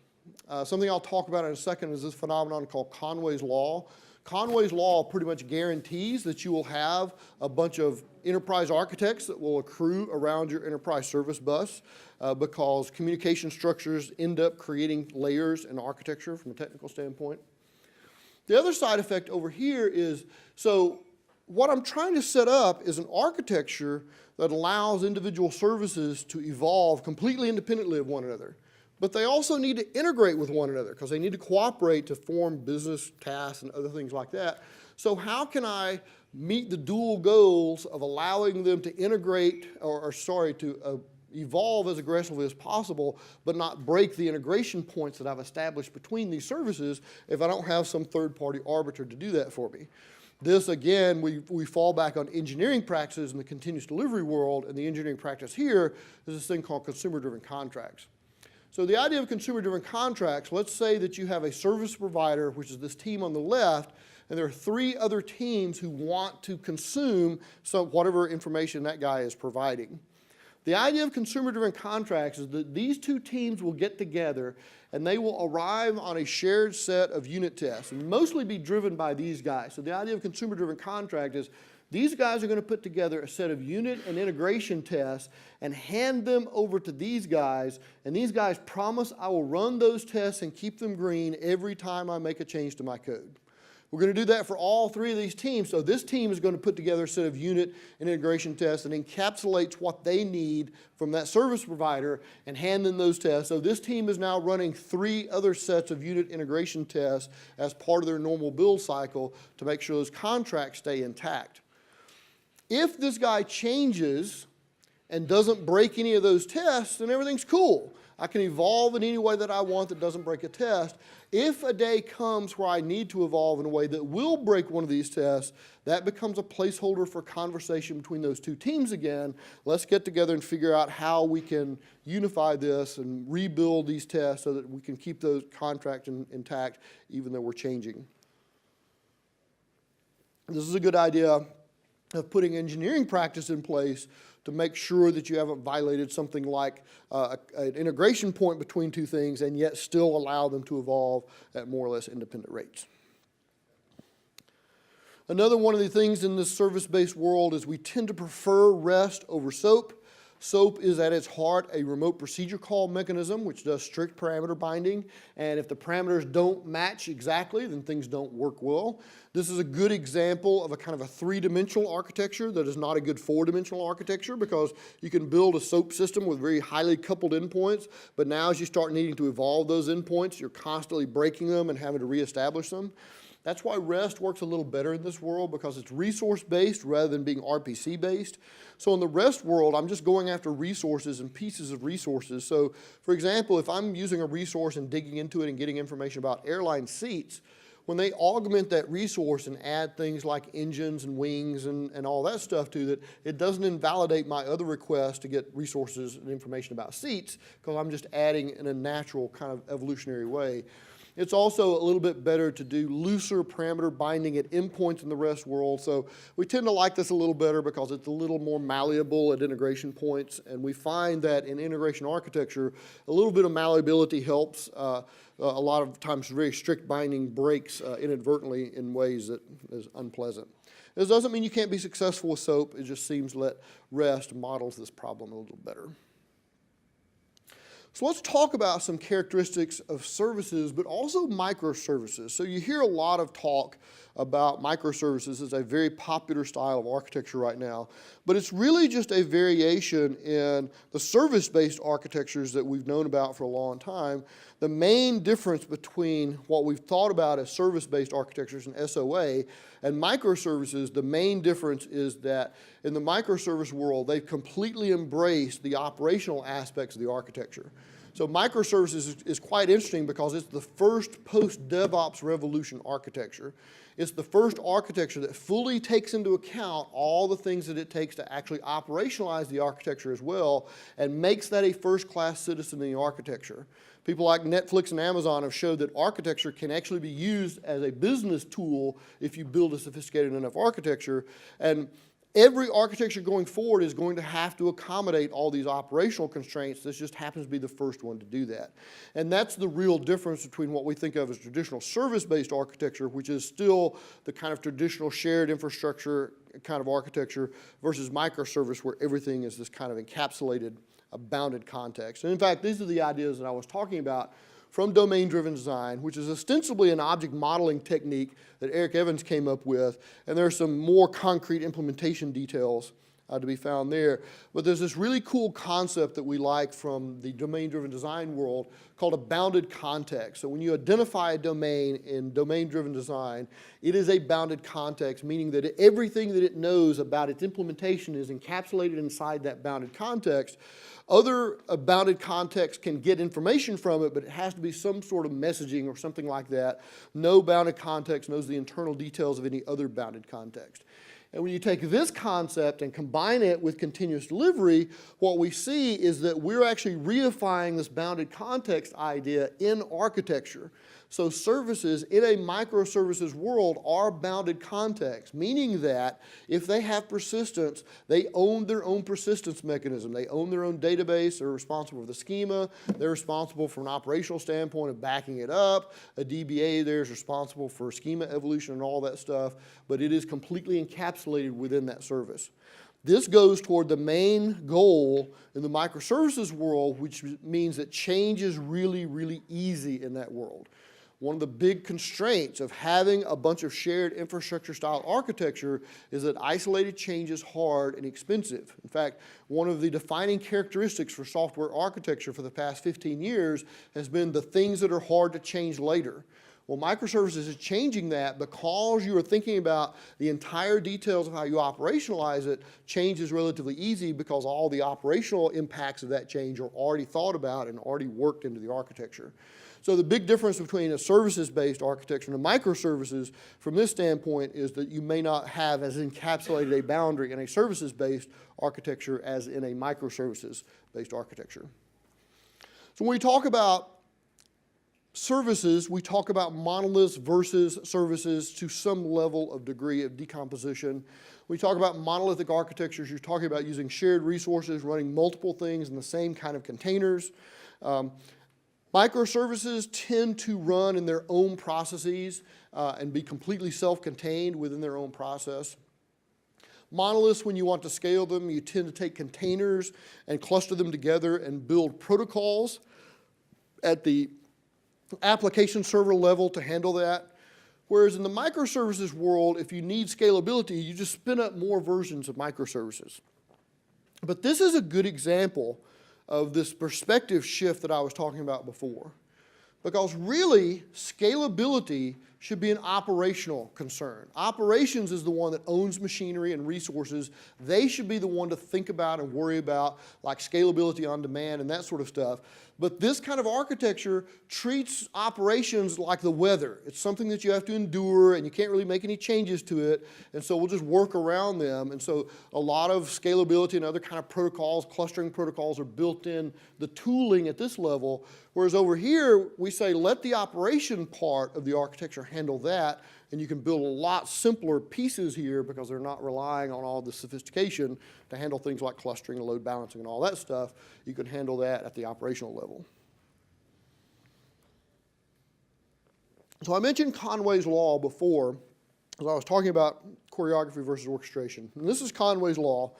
Something I'll talk about in a second is this phenomenon called Conways Law. Conway's Law pretty much guarantees that you will have a bunch of enterprise architects that will accrue around your enterprise service bus because communication structures end up creating layers in architecture from a technical standpoint. The other side effect over here is, so what I'm trying to set up is an architecture that allows individual services to evolve completely independently of one another. But they also need to integrate with one another because they need to cooperate to form business tasks and other things like that. So how can I meet the dual goals of allowing them to integrate, to evolve as aggressively as possible, but not break the integration points that I've established between these services if I don't have some third-party arbiter to do that for me? This, again, we fall back on engineering practices in the continuous delivery world, and the engineering practice here is this thing called consumer-driven contracts. So the idea of consumer-driven contracts, let's say that you have a service provider, which is this team on the left, and there are 3 other teams who want to consume whatever information that guy is providing. The idea of consumer-driven contracts is that these 2 teams will get together and they will arrive on a shared set of unit tests and mostly be driven by these guys. So the idea of consumer-driven contract is these guys are going to put together a set of unit and integration tests and hand them over to these guys, and these guys promise I will run those tests and keep them green every time I make a change to my code. We're going to do that for all 3 of these teams. So this team is going to put together a set of unit and integration tests that encapsulates what they need from that service provider and hand them those tests. So this team is now running 3 other sets of unit integration tests as part of their normal build cycle to make sure those contracts stay intact. If this guy changes and doesn't break any of those tests, then everything's cool. I can evolve in any way that I want that doesn't break a test. If a day comes where I need to evolve in a way that will break one of these tests, that becomes a placeholder for conversation between those 2 teams again. Let's get together and figure out how we can unify this and rebuild these tests so that we can keep those contracts intact even though we're changing. This is a good idea of putting engineering practice in place to make sure that you haven't violated something like an integration point between 2 things and yet still allow them to evolve at more or less independent rates. Another one of the things in this service-based world is we tend to prefer REST over SOAP. SOAP is at its heart a remote procedure call mechanism which does strict parameter binding, and if the parameters don't match exactly, then things don't work well. This is a good example of a kind of a 3-dimensional architecture that is not a good 4-dimensional architecture because you can build a SOAP system with very highly coupled endpoints, but now as you start needing to evolve those endpoints, you're constantly breaking them and having to reestablish them. That's why REST works a little better in this world because it's resource-based rather than being RPC-based. So in the REST world, I'm just going after resources and pieces of resources. So for example, if I'm using a resource and digging into it and getting information about airline seats, when they augment that resource and add things like engines and wings and all that stuff to it, it doesn't invalidate my other request to get resources and information about seats because I'm just adding in a natural kind of evolutionary way. It's also a little bit better to do looser parameter binding at endpoints in the REST world. So we tend to like this a little better because it's a little more malleable at integration points. And we find that in integration architecture, a little bit of malleability helps. A lot of times very strict binding breaks inadvertently in ways that is unpleasant. This doesn't mean you can't be successful with SOAP. It just seems that REST models this problem a little better. So let's talk about some characteristics of services, but also microservices. So you hear a lot of talk about microservices as a very popular style of architecture right now, but it's really just a variation in the service-based architectures that we've known about for a long time. The main difference between what we've thought about as service-based architectures and SOA and microservices, the main difference is that in the microservice world, they've completely embraced the operational aspects of the architecture. So microservices is quite interesting because it's the first post-DevOps revolution architecture. It's the first architecture that fully takes into account all the things that it takes to actually operationalize the architecture as well and makes that a first-class citizen in the architecture. People like Netflix and Amazon have showed that architecture can actually be used as a business tool if you build a sophisticated enough architecture. And every architecture going forward is going to have to accommodate all these operational constraints. This just happens to be the first one to do that. And that's the real difference between what we think of as traditional service-based architecture, which is still the kind of traditional shared infrastructure kind of architecture, versus microservice, where everything is this kind of encapsulated, bounded context. And in fact, these are the ideas that I was talking about from domain-driven design, which is ostensibly an object modeling technique that Eric Evans came up with, and there are some more concrete implementation details to be found there. But there's this really cool concept that we like from the domain-driven design world called a bounded context. So when you identify a domain in domain-driven design, it is a bounded context, meaning that everything that it knows about its implementation is encapsulated inside that bounded context. Other bounded contexts can get information from it, but it has to be some sort of messaging or something like that. No bounded context knows the internal details of any other bounded context. And when you take this concept and combine it with continuous delivery, what we see is that we're actually reifying this bounded context idea in architecture. So services in a microservices world are bounded context, meaning that if they have persistence, they own their own persistence mechanism. They own their own database. They're responsible for the schema. They're responsible from an operational standpoint of backing it up. A DBA there is responsible for schema evolution and all that stuff, but it is completely encapsulated within that service. This goes toward the main goal in the microservices world, which means that change is really, really easy in that world. One of the big constraints of having a bunch of shared infrastructure style architecture is that isolated change is hard and expensive. In fact, one of the defining characteristics for software architecture for the past 15 years has been the things that are hard to change later. Well, microservices is changing that because you are thinking about the entire details of how you operationalize it. Change is relatively easy because all the operational impacts of that change are already thought about and already worked into the architecture. So the big difference between a services-based architecture and a microservices from this standpoint is that you may not have as encapsulated a boundary in a services-based architecture as in a microservices-based architecture. So when we talk about services, we talk about monoliths versus services to some level of degree of decomposition. We talk about monolithic architectures. You're talking about using shared resources, running multiple things in the same kind of containers. Microservices tend to run in their own processes and be completely self-contained within their own process. Monoliths, when you want to scale them, you tend to take containers and cluster them together and build protocols at the application server level to handle that. Whereas in the microservices world, if you need scalability, you just spin up more versions of microservices. But this is a good example of this perspective shift that I was talking about before. Because really, scalability should be an operational concern. Operations is the one that owns machinery and resources. They should be the one to think about and worry about, like scalability on demand and that sort of stuff. But this kind of architecture treats operations like the weather. It's something that you have to endure and you can't really make any changes to it, and so we'll just work around them. And so a lot of scalability and other kind of protocols, clustering protocols, are built in the tooling at this level, whereas over here we say let the operation part of the architecture handle that, and you can build a lot simpler pieces here because they're not relying on all the sophistication to handle things like clustering and load balancing and all that stuff. You can handle that at the operational level. So I mentioned Conway's Law before as I was talking about choreography versus orchestration. And this is Conway's Law.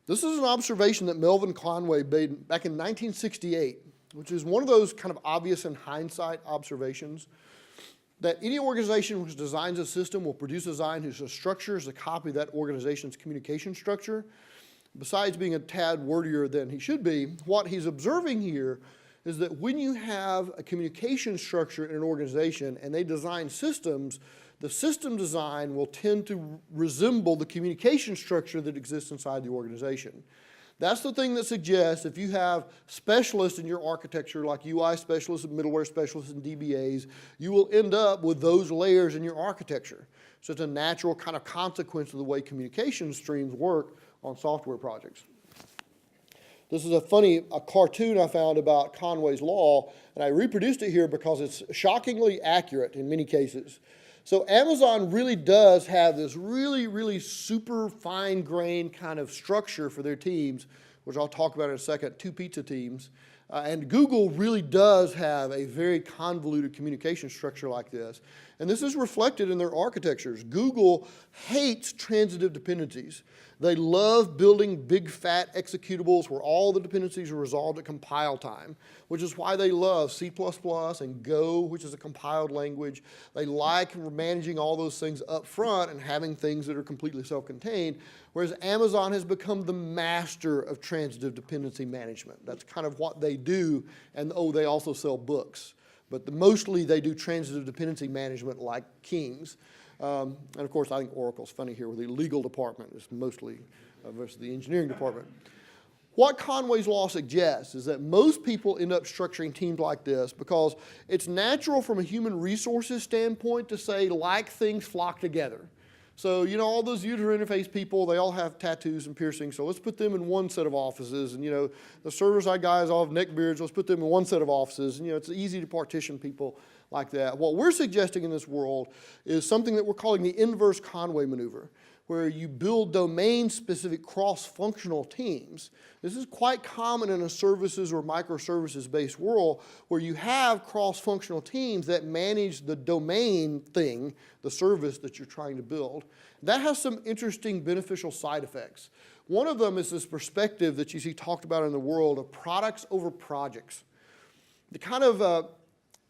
This is an observation that Melvin Conway made back in 1968, which is one of those kind of obvious in hindsight observations that any organization which designs a system will produce a design whose structure is a copy of that organization's communication structure. Besides being a tad wordier than he should be, what he's observing here is that when you have a communication structure in an organization and they design systems, the system design will tend to resemble the communication structure that exists inside the organization. That's the thing that suggests if you have specialists in your architecture, like UI specialists and middleware specialists and DBAs, you will end up with those layers in your architecture. So it's a natural kind of consequence of the way communication streams work on software projects. This is a cartoon I found about Conway's Law, and I reproduced it here because it's shockingly accurate in many cases. So Amazon really does have this really super fine-grained kind of structure for their teams, which I'll talk about in a second, 2 pizza teams. And Google really does have a very convoluted communication structure like this. And this is reflected in their architectures. Google hates transitive dependencies. They love building big fat executables where all the dependencies are resolved at compile time, which is why they love C++ and Go, which is a compiled language. They like managing all those things up front and having things that are completely self-contained, whereas Amazon has become the master of transitive dependency management. That's kind of what they do, and oh, they also sell books. But mostly they do transitive dependency management like kings. And of course, I think Oracle's funny here with the legal department is mostly versus the engineering department. What Conways Law suggests is that most people end up structuring teams like this because it's natural from a human resources standpoint to say like things flock together. So, you know, all those user interface people, they all have tattoos and piercings, so let's put them in one set of offices. And, you know, the server-side guys all have neck beards, let's put them in one set of offices. And, you know, it's easy to partition people like that. What we're suggesting in this world is something that we're calling the inverse Conway maneuver, where you build domain-specific cross-functional teams. This is quite common in a services or microservices-based world where you have cross-functional teams that manage the domain thing, the service that you're trying to build. That has some interesting beneficial side effects. One of them is this perspective that you see talked about in the world of products over projects. The kind of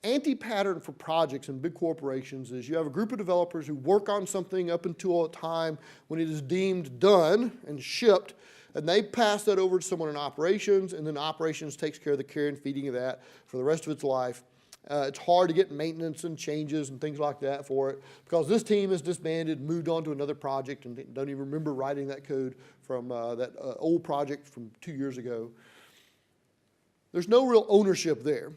anti-pattern for projects in big corporations is you have a group of developers who work on something up until a time when it is deemed done and shipped, and they pass that over to someone in operations, and then operations takes care of the care and feeding of that for the rest of its life. It's hard to get maintenance and changes and things like that for it because this team is disbanded, moved on to another project, and don't even remember writing that code from that old project from 2 years ago. There's no real ownership there.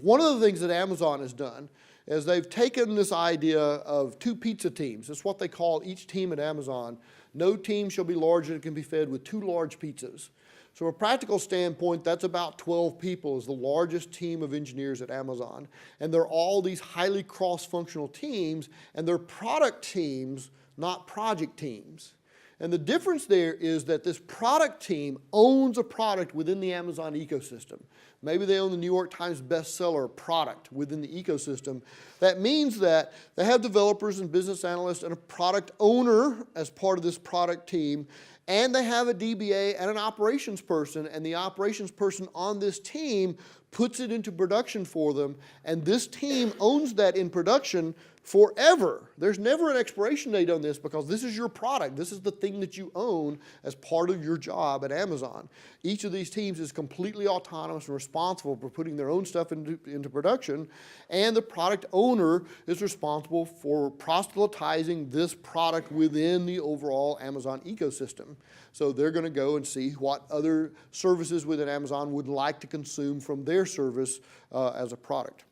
One of the things that Amazon has done is they've taken this idea of 2 pizza teams. That's what they call each team at Amazon. No team shall be larger than can be fed with 2 large pizzas. So from a practical standpoint, that's about 12 people is the largest team of engineers at Amazon. And they're all these highly cross-functional teams, and they're product teams, not project teams. And the difference there is that this product team owns a product within the Amazon ecosystem. Maybe they own the New York Times bestseller product within the ecosystem. That means that they have developers and business analysts and a product owner as part of this product team, and they have a DBA and an operations person, and the operations person on this team puts it into production for them, and this team owns that in production forever. There's never an expiration date on this because this is your product. This is the thing that you own as part of your job at Amazon. Each of these teams is completely autonomous and responsible for putting their own stuff into production, and the product owner is responsible for proselytizing this product within the overall Amazon ecosystem. So they're going to go and see what other services within Amazon would like to consume from their service as a product.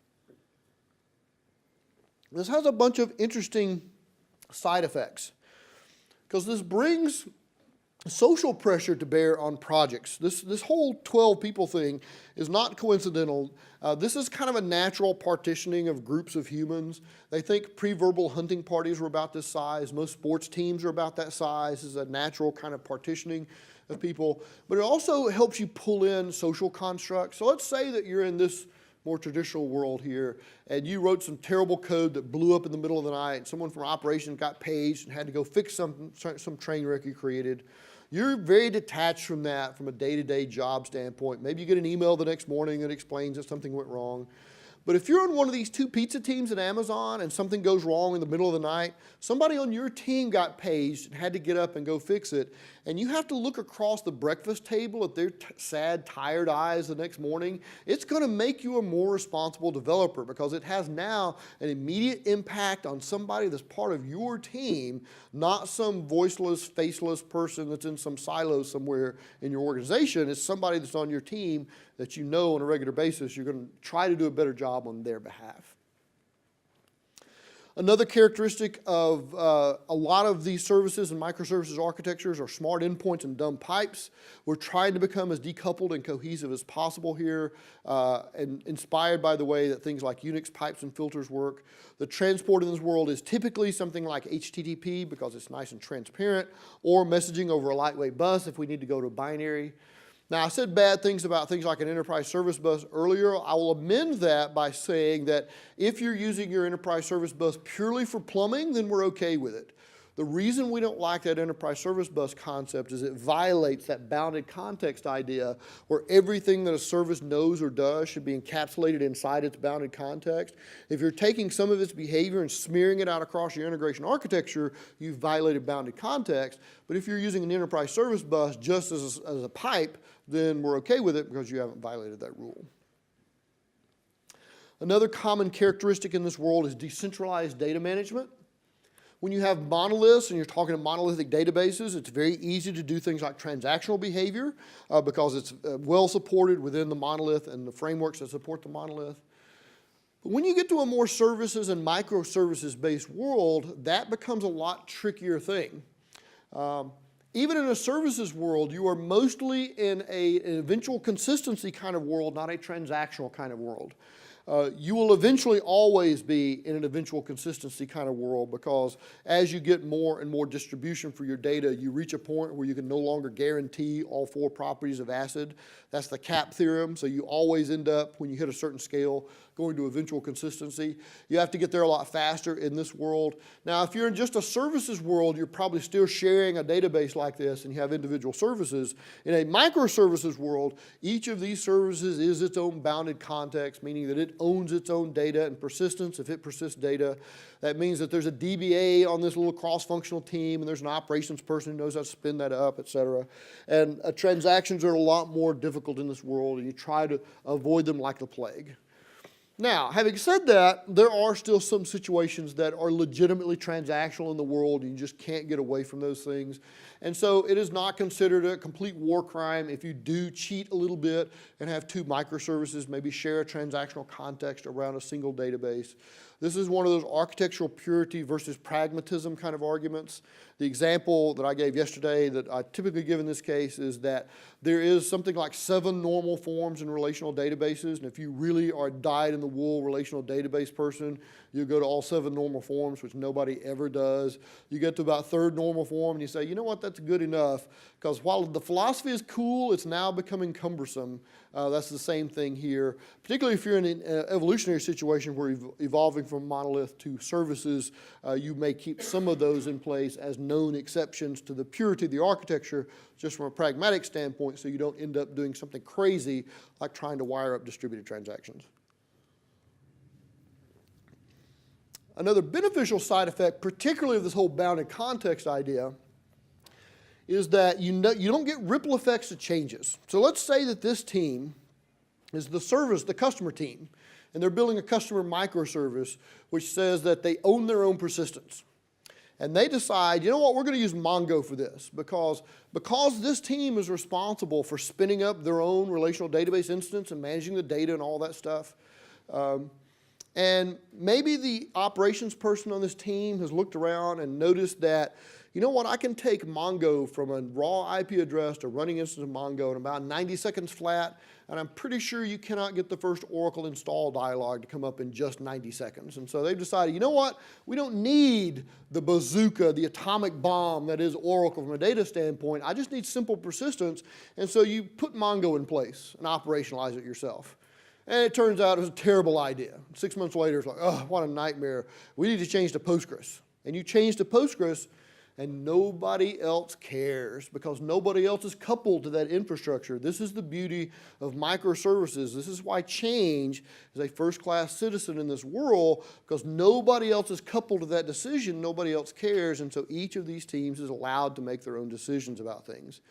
This has a bunch of interesting side effects because this brings social pressure to bear on projects. This whole 12 people thing is not coincidental. This is kind of a natural partitioning of groups of humans. They think pre-verbal hunting parties were about this size. Most sports teams are about that size. This is a natural kind of partitioning of people. But it also helps you pull in social constructs. So let's say that you're in this more traditional world here, and you wrote some terrible code that blew up in the middle of the night, and someone from operations got paged and had to go fix some train wreck you created. You're very detached from that from a day-to-day job standpoint. Maybe you get an email the next morning that explains that something went wrong. But if you're on one of these 2 pizza teams at Amazon and something goes wrong in the middle of the night, somebody on your team got paged and had to get up and go fix it, and you have to look across the breakfast table at their sad, tired eyes the next morning, it's going to make you a more responsible developer because it has now an immediate impact on somebody that's part of your team, not some voiceless, faceless person that's in some silo somewhere in your organization. It's somebody that's on your team that you know on a regular basis you're going to try to do a better job on their behalf. Another characteristic of a lot of these services and microservices architectures are smart endpoints and dumb pipes. We're trying to become as decoupled and cohesive as possible here, and inspired by the way that things like Unix pipes and filters work. The transport in this world is typically something like HTTP because it's nice and transparent, or messaging over a lightweight bus if we need to go to binary. Now, I said bad things about things like an enterprise service bus earlier. I will amend that by saying that if you're using your enterprise service bus purely for plumbing, then we're okay with it. The reason we don't like that enterprise service bus concept is it violates that bounded context idea where everything that a service knows or does should be encapsulated inside its bounded context. If you're taking some of its behavior and smearing it out across your integration architecture, you've violated bounded context. But if you're using an enterprise service bus just as a pipe, then we're okay with it because you haven't violated that rule. Another common characteristic in this world is decentralized data management. When you have monoliths and you're talking to monolithic databases, it's very easy to do things like transactional behavior because it's well supported within the monolith and the frameworks that support the monolith. But when you get to a more services and microservices based world, that becomes a lot trickier thing. Even in a services world, you are mostly in an eventual consistency kind of world, not a transactional kind of world. You will eventually always be in an eventual consistency kind of world because as you get more and more distribution for your data, you reach a point where you can no longer guarantee all 4 properties of ACID. That's the CAP theorem, so you always end up, when you hit a certain scale, going to eventual consistency. You have to get there a lot faster in this world. Now, if you're in just a services world, you're probably still sharing a database like this and you have individual services. In a microservices world, each of these services is its own bounded context, meaning that it owns its own data and persistence if it persists data. That means that there's a DBA on this little cross-functional team and there's an operations person who knows how to spin that up, et cetera. And transactions are a lot more difficult in this world and you try to avoid them like the plague. Now, having said that, there are still some situations that are legitimately transactional in the world and you just can't get away from those things. And so it is not considered a complete war crime if you do cheat a little bit and have 2 microservices, maybe share a transactional context around a single database. This is one of those architectural purity versus pragmatism kind of arguments. The example that I gave yesterday that I typically give in this case is that there is something like 7 normal forms in relational databases, and if you really are a dyed-in-the-wool relational database person, you go to all 7 normal forms, which nobody ever does. You get to about 3rd normal form and you say, you know what, that's good enough, because while the philosophy is cool, it's now becoming cumbersome. That's the same thing here, particularly if you're in an evolutionary situation where you're evolving from monolith to services, you may keep some of those in place as known exceptions to the purity of the architecture just from a pragmatic standpoint so you don't end up doing something crazy like trying to wire up distributed transactions. Another beneficial side effect, particularly of this whole bounded context idea, is that you don't get ripple effects of changes. So let's say that this team is the customer team, and they're building a customer microservice which says that they own their own persistence. And they decide, you know what, we're going to use Mongo for this because this team is responsible for spinning up their own relational database instance and managing the data and all that stuff. And maybe the operations person on this team has looked around and noticed that, you know what, I can take Mongo from a raw IP address to running instance of Mongo in about 90 seconds flat, and I'm pretty sure you cannot get the first Oracle install dialog to come up in just 90 seconds. And so they've decided, you know what, we don't need the bazooka, the atomic bomb that is Oracle from a data standpoint. I just need simple persistence. And so you put Mongo in place and operationalize it yourself. And it turns out it was a terrible idea. 6 months later, it's like, oh, what a nightmare. We need to change to Postgres. And you change to Postgres, and nobody else cares because nobody else is coupled to that infrastructure. This is the beauty of microservices. This is why change is a first-class citizen in this world, because nobody else is coupled to that decision, nobody else cares, and so each of these teams is allowed to make their own decisions about things.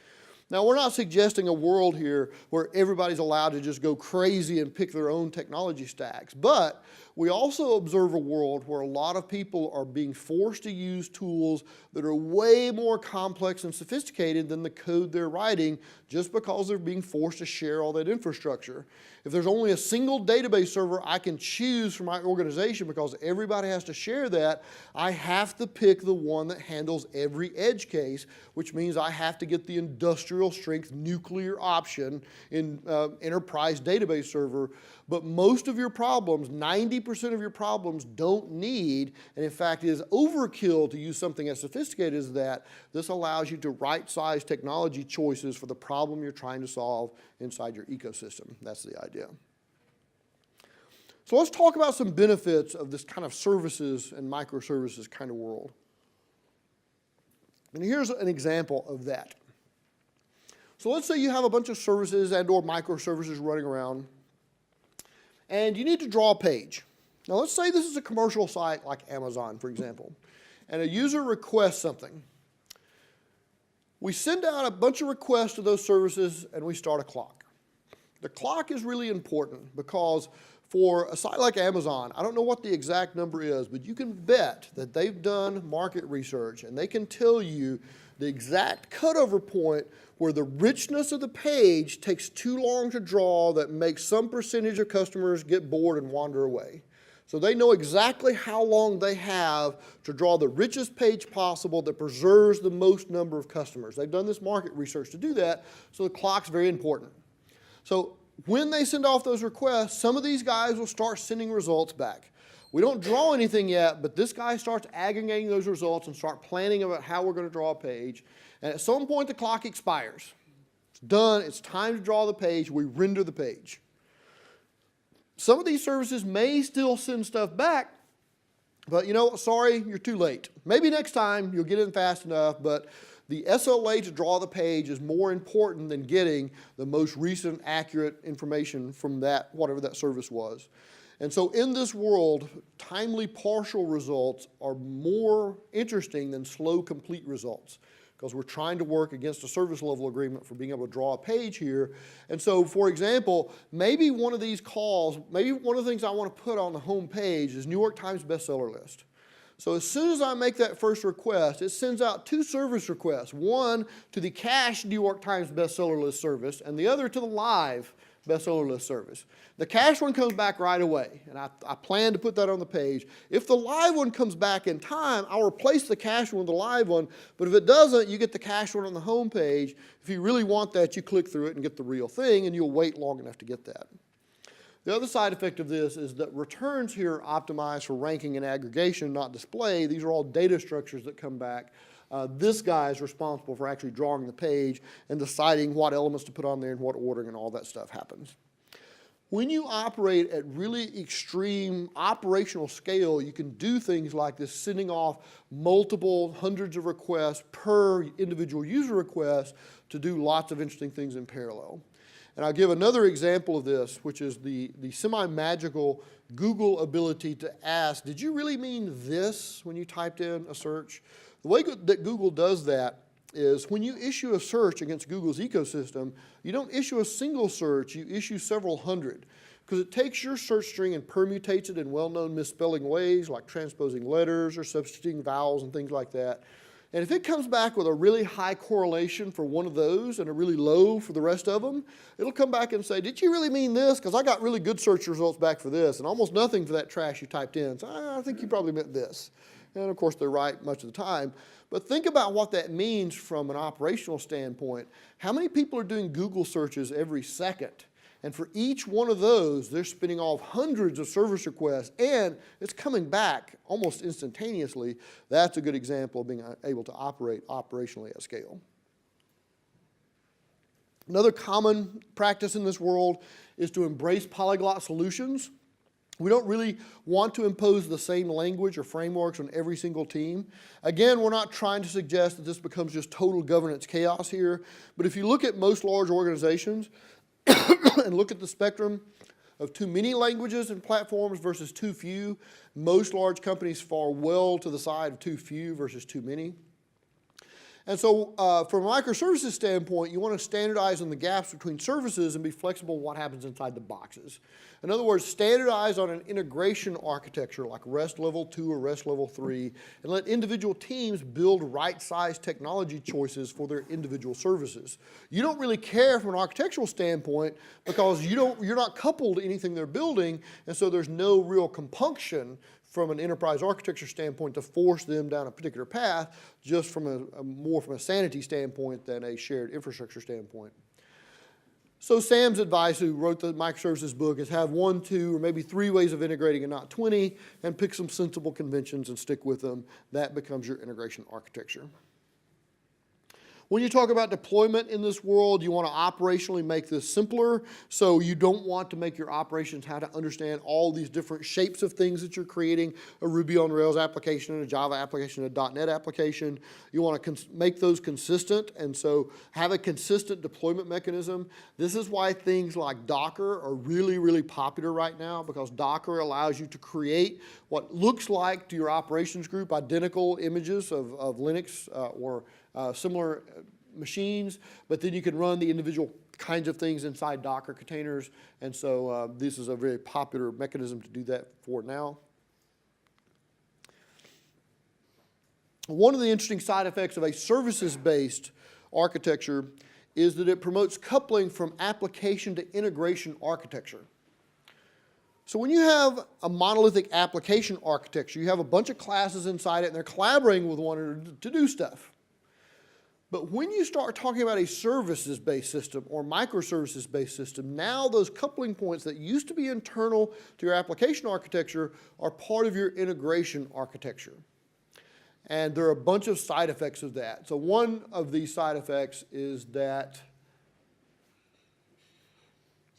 Now, we're not suggesting a world here where everybody's allowed to just go crazy and pick their own technology stacks, but We also observe a world where a lot of people are being forced to use tools that are way more complex and sophisticated than the code they're writing just because they're being forced to share all that infrastructure. If there's only a single database server I can choose for my organization because everybody has to share that, I have to pick the one that handles every edge case, which means I have to get the industrial strength nuclear option in enterprise database server. But most of your problems, 90% of your problems don't need, and in fact is overkill to use something as sophisticated as that. This allows you to right-size technology choices for the problem you're trying to solve inside your ecosystem. That's the idea. So let's talk about some benefits of this kind of services and microservices kind of world. And here's an example of that. So let's say you have a bunch of services and or microservices running around, and you need to draw a page. Now let's say this is a commercial site like Amazon, for example, and a user requests something. We send out a bunch of requests to those services and we start a clock. The clock is really important because for a site like Amazon, I don't know what the exact number is, but you can bet that they've done market research and they can tell you the exact cutover point where the richness of the page takes too long to draw that makes some percentage of customers get bored and wander away. So they know exactly how long they have to draw the richest page possible that preserves the most number of customers. They've done this market research to do that, so the clock's very important. So when they send off those requests, some of these guys will start sending results back. We don't draw anything yet, but this guy starts aggregating those results and start planning about how we're going to draw a page. And at some point, the clock expires. It's done. It's time to draw the page. We render the page. Some of these services may still send stuff back, but you know what? Sorry, you're too late. Maybe next time you'll get in fast enough, but the SLA to draw the page is more important than getting the most recent accurate information from that, whatever that service was. And so in this world, timely partial results are more interesting than slow complete results because we're trying to work against a service level agreement for being able to draw a page here. And so, for example, maybe one of these calls, maybe one of the things I want to put on the home page is New York Times bestseller list. So as soon as I make that first request, it sends out two service requests, one to the cached New York Times bestseller list service and the other to the live bestseller list service. The cached one comes back right away, and I plan to put that on the page. If the live one comes back in time, I'll replace the cached one with the live one, but if it doesn't, you get the cached one on the home page. If you really want that, you click through it and get the real thing, and you'll wait long enough to get that. The other side effect of this is that returns here are optimized for ranking and aggregation, not display. These are all data structures that come back. This guy is responsible for actually drawing the page and deciding what elements to put on there and what ordering and all that stuff happens. When you operate at really extreme operational scale, you can do things like this, sending off multiple hundreds of requests per individual user request to do lots of interesting things in parallel. And I'll give another example of this, which is the semi-magical Google ability to ask, did you really mean this when you typed in a search? The way that Google does that is when you issue a search against Google's ecosystem, you don't issue a single search, you issue several hundred. Because it takes your search string and permutates it in well-known misspelling ways, like transposing letters or substituting vowels and things like that. And if it comes back with a really high correlation for one of those and a really low for the rest of them, it'll come back and say, did you really mean this? Because I got really good search results back for this and almost nothing for that trash you typed in. So I think you probably meant this. And of course, they're right much of the time. But think about what that means from an operational standpoint. How many people are doing Google searches every second? And for each one of those, they're spinning off hundreds of service requests, and it's coming back almost instantaneously. That's a good example of being able to operate operationally at scale. Another common practice in this world is to embrace polyglot solutions. We don't really want to impose the same language or frameworks on every single team. Again, we're not trying to suggest that this becomes just total governance chaos here, but if you look at most large organizations and look at the spectrum of too many languages and platforms versus too few, most large companies fall well to the side of too few versus too many. And so from a microservices standpoint, you want to standardize on the gaps between services and be flexible in what happens inside the boxes. In other words, standardize on an integration architecture like REST Level 2 or REST Level 3, and let individual teams build right-sized technology choices for their individual services. You don't really care from an architectural standpoint because you're not coupled to anything they're building, and so there's no real compunction from an enterprise architecture standpoint to force them down a particular path, just from more from a sanity standpoint than a shared infrastructure standpoint. So Sam's advice, who wrote the microservices book, is have 1, 2, or maybe 3 ways of integrating and not 20, and pick some sensible conventions and stick with them. That becomes your integration architecture. When you talk about deployment in this world, you want to operationally make this simpler. So you don't want to make your operations how to understand all these different shapes of things that you're creating, a Ruby on Rails application, and a Java application, and a .NET application. You want to make those consistent, and so have a consistent deployment mechanism. This is why things like Docker are really, really popular right now, because Docker allows you to create what looks like to your operations group identical images of Linux or similar machines, but then you can run the individual kinds of things inside Docker containers, and so this is a very popular mechanism to do that for now. One of the interesting side effects of a services-based architecture is that it promotes coupling from application to integration architecture. So when you have a monolithic application architecture, you have a bunch of classes inside it, and they're collaborating with one another to do stuff. But when you start talking about a services-based system or microservices-based system, now those coupling points that used to be internal to your application architecture are part of your integration architecture. And there are a bunch of side effects of that. So one of these side effects is that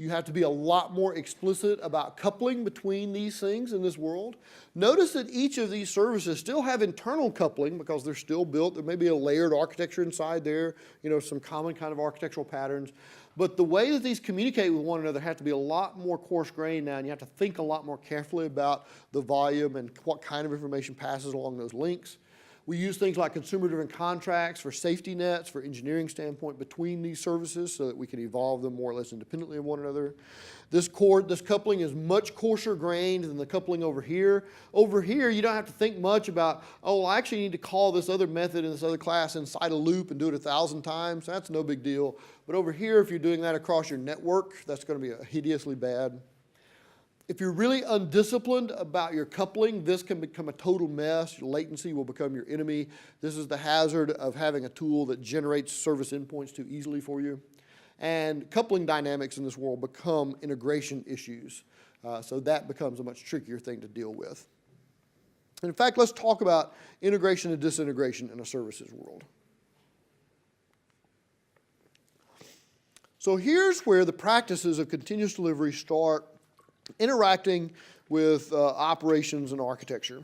you have to be a lot more explicit about coupling between these things in this world. Notice that each of these services still have internal coupling because they're still built. There may be a layered architecture inside there, some common kind of architectural patterns. But the way that these communicate with one another have to be a lot more coarse-grained now, and you have to think a lot more carefully about the volume and what kind of information passes along those links. We use things like consumer-driven contracts for safety nets, for engineering standpoint between these services so that we can evolve them more or less independently of one another. This coupling is much coarser grained than the coupling over here. Over here, you don't have to think much about, oh, well, I actually need to call this other method in this other class inside a loop and do it 1,000 times. That's no big deal. But over here, if you're doing that across your network, that's going to be hideously bad. If you're really undisciplined about your coupling, this can become a total mess. Your latency will become your enemy. This is the hazard of having a tool that generates service endpoints too easily for you. And coupling dynamics in this world become integration issues. So that becomes a much trickier thing to deal with. And in fact, let's talk about integration and disintegration in a services world. So here's where the practices of continuous delivery start interacting with operations and architecture.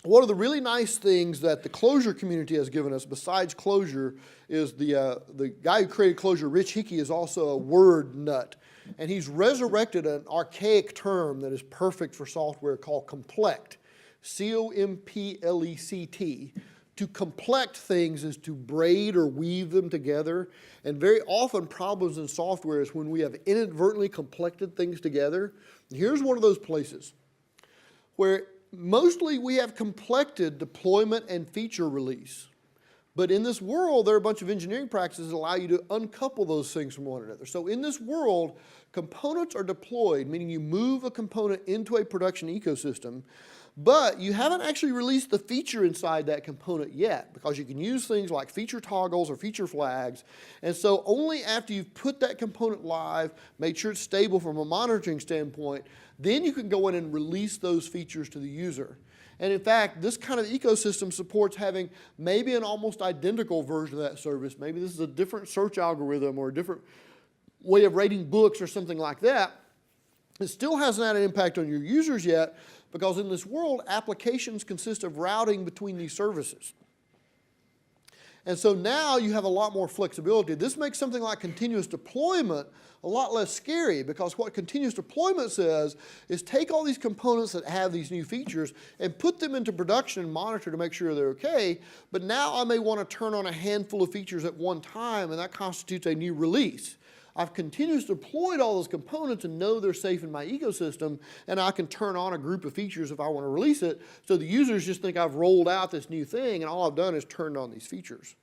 One of the really nice things that the Clojure community has given us, besides Clojure, is the guy who created Clojure, Rich Hickey, is also a word nut. And he's resurrected an archaic term that is perfect for software called complect, C-O-M-P-L-E-C-T. To complect things is to braid or weave them together. And very often problems in software is when we have inadvertently complected things together. And here's one of those places where mostly we have complected deployment and feature release. But in this world, there are a bunch of engineering practices that allow you to uncouple those things from one another. So in this world, components are deployed, meaning you move a component into a production ecosystem, but you haven't actually released the feature inside that component yet, because you can use things like feature toggles or feature flags. And so only after you've put that component live, made sure it's stable from a monitoring standpoint, then you can go in and release those features to the user. And in fact, this kind of ecosystem supports having maybe an almost identical version of that service. Maybe this is a different search algorithm or a different way of rating books or something like that. It still hasn't had an impact on your users yet, because in this world, applications consist of routing between these services. And so now you have a lot more flexibility. This makes something like continuous deployment a lot less scary, because what continuous deployment says is take all these components that have these new features and put them into production and monitor to make sure they're okay. But now I may want to turn on a handful of features at one time, and that constitutes a new release. I've continuously deployed all those components and know they're safe in my ecosystem, and I can turn on a group of features if I want to release it, so the users just think I've rolled out this new thing and all I've done is turned on these features.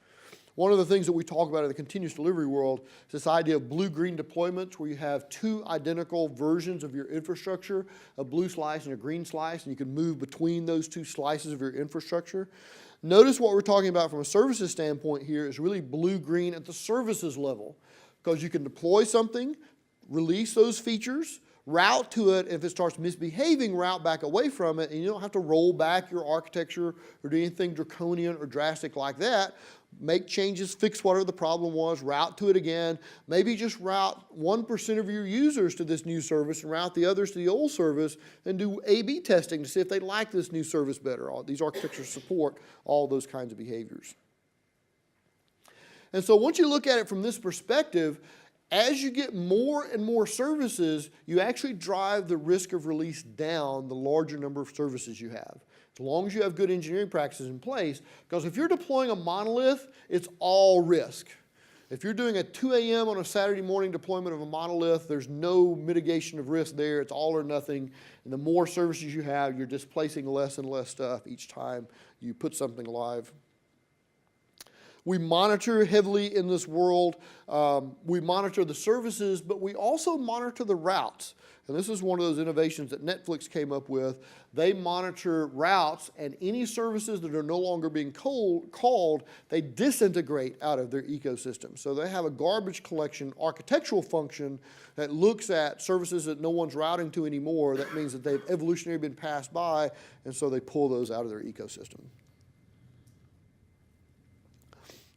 One of the things that we talk about in the continuous delivery world is this idea of blue-green deployments, where you have two identical versions of your infrastructure, a blue slice and a green slice, and you can move between those two slices of your infrastructure. Notice what we're talking about from a services standpoint here is really blue-green at the services level, because you can deploy something, release those features, route to it. If it starts misbehaving, route back away from it, and you don't have to roll back your architecture or do anything draconian or drastic like that. Make changes, fix whatever the problem was, route to it again. Maybe just route 1% of your users to this new service and route the others to the old service, and do A/B testing to see if they like this new service better. These architectures support all those kinds of behaviors. And so once you look at it from this perspective, as you get more and more services, you actually drive the risk of release down the larger number of services you have. As long as you have good engineering practices in place, because if you're deploying a monolith, it's all risk. If you're doing a 2 a.m. on a Saturday morning deployment of a monolith, there's no mitigation of risk there. It's all or nothing. And the more services you have, you're displacing less and less stuff each time you put something live. We monitor heavily in this world. We monitor the services, but we also monitor the routes. And this is one of those innovations that Netflix came up with. They monitor routes, and any services that are no longer being called, they disintegrate out of their ecosystem. So they have a garbage collection architectural function that looks at services that no one's routing to anymore. That means that they've evolutionarily been passed by, and so they pull those out of their ecosystem.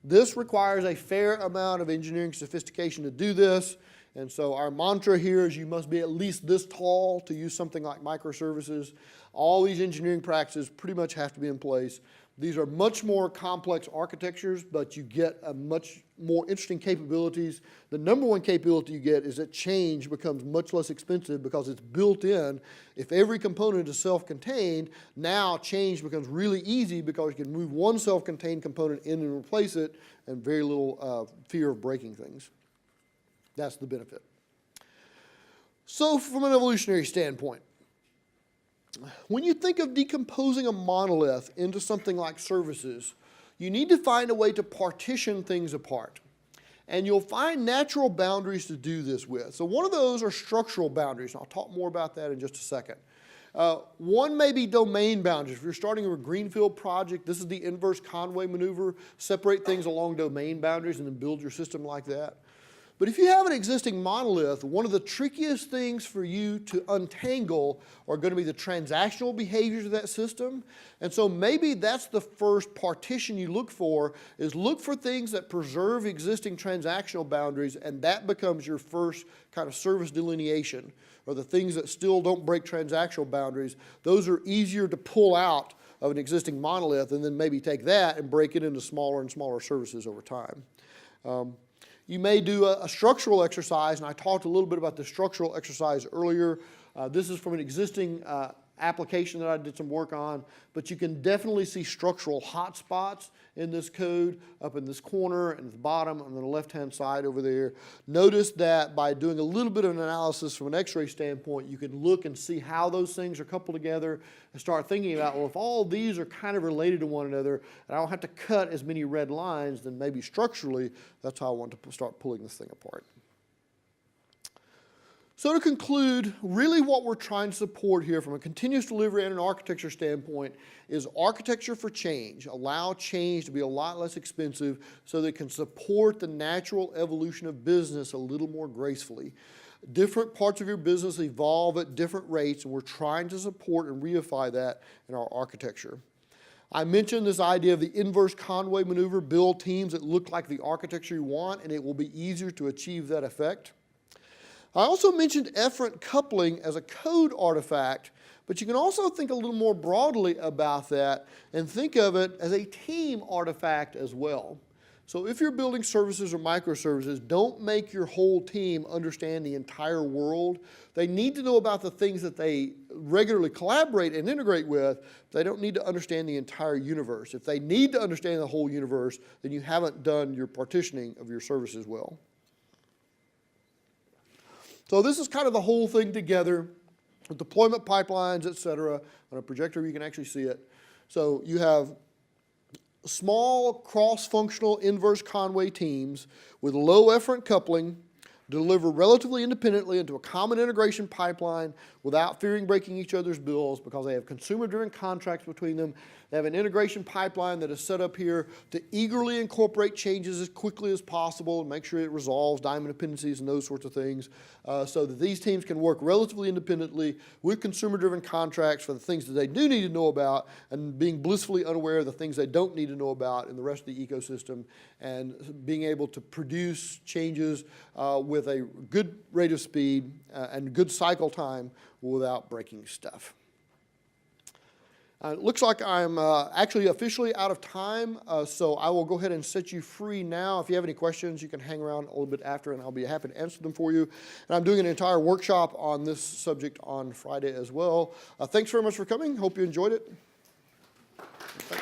This requires a fair amount of engineering sophistication to do this. And so our mantra here is you must be at least this tall to use something like microservices. All these engineering practices pretty much have to be in place. These are much more complex architectures, but you get a much more interesting capabilities. The number one capability you get is that change becomes much less expensive because it's built in. If every component is self-contained, now change becomes really easy because you can move one self-contained component in and replace it, and very little fear of breaking things. That's the benefit. So from an evolutionary standpoint, when you think of decomposing a monolith into something like services, you need to find a way to partition things apart. And you'll find natural boundaries to do this with. So one of those are structural boundaries, and I'll talk more about that in just a second. One may be domain boundaries. If you're starting a greenfield project, this is the inverse Conway maneuver. Separate things along domain boundaries and then build your system like that. But if you have an existing monolith, one of the trickiest things for you to untangle are going to be the transactional behaviors of that system. And so maybe that's the first partition you look for, is look for things that preserve existing transactional boundaries, and that becomes your first kind of service delineation, or the things that still don't break transactional boundaries. Those are easier to pull out of an existing monolith, and then maybe take that and break it into smaller and smaller services over time. You may do a structural exercise, and I talked a little bit about the structural exercise earlier. This is from an existing application that I did some work on, but you can definitely see structural hotspots in this code up in this corner and at the bottom on the left-hand side over there. Notice that by doing a little bit of an analysis from an Xray standpoint, you can look and see how those things are coupled together and start thinking about, well, if all these are kind of related to one another and I don't have to cut as many red lines, then maybe structurally that's how I want to start pulling this thing apart. So to conclude, really what we're trying to support here from a continuous delivery and an architecture standpoint is architecture for change. Allow change to be a lot less expensive so that it can support the natural evolution of business a little more gracefully. Different parts of your business evolve at different rates, and we're trying to support and reify that in our architecture. I mentioned this idea of the inverse Conway maneuver, build teams that look like the architecture you want, and it will be easier to achieve that effect. I also mentioned efferent coupling as a code artifact, but you can also think a little more broadly about that and think of it as a team artifact as well. So if you're building services or microservices, don't make your whole team understand the entire world. They need to know about the things that they regularly collaborate and integrate with. They don't need to understand the entire universe. If they need to understand the whole universe, then you haven't done your partitioning of your services well. So this is kind of the whole thing together, with deployment pipelines, et cetera. On a projector, you can actually see it. So you have small cross-functional inverse Conway teams with low efferent coupling deliver relatively independently into a common integration pipeline without fearing breaking each other's bills because they have consumer-driven contracts between them. They have an integration pipeline that is set up here to eagerly incorporate changes as quickly as possible and make sure it resolves diamond dependencies and those sorts of things so that these teams can work relatively independently with consumer-driven contracts for the things that they do need to know about and being blissfully unaware of the things they don't need to know about in the rest of the ecosystem and being able to produce changes with a good rate of speed and good cycle time without breaking stuff. It looks like I'm actually officially out of time, so I will go ahead and set you free now. If you have any questions, you can hang around a little bit after, and I'll be happy to answer them for you. And I'm doing an entire workshop on this subject on Friday as well. Thanks very much for coming. Hope you enjoyed it. Thanks.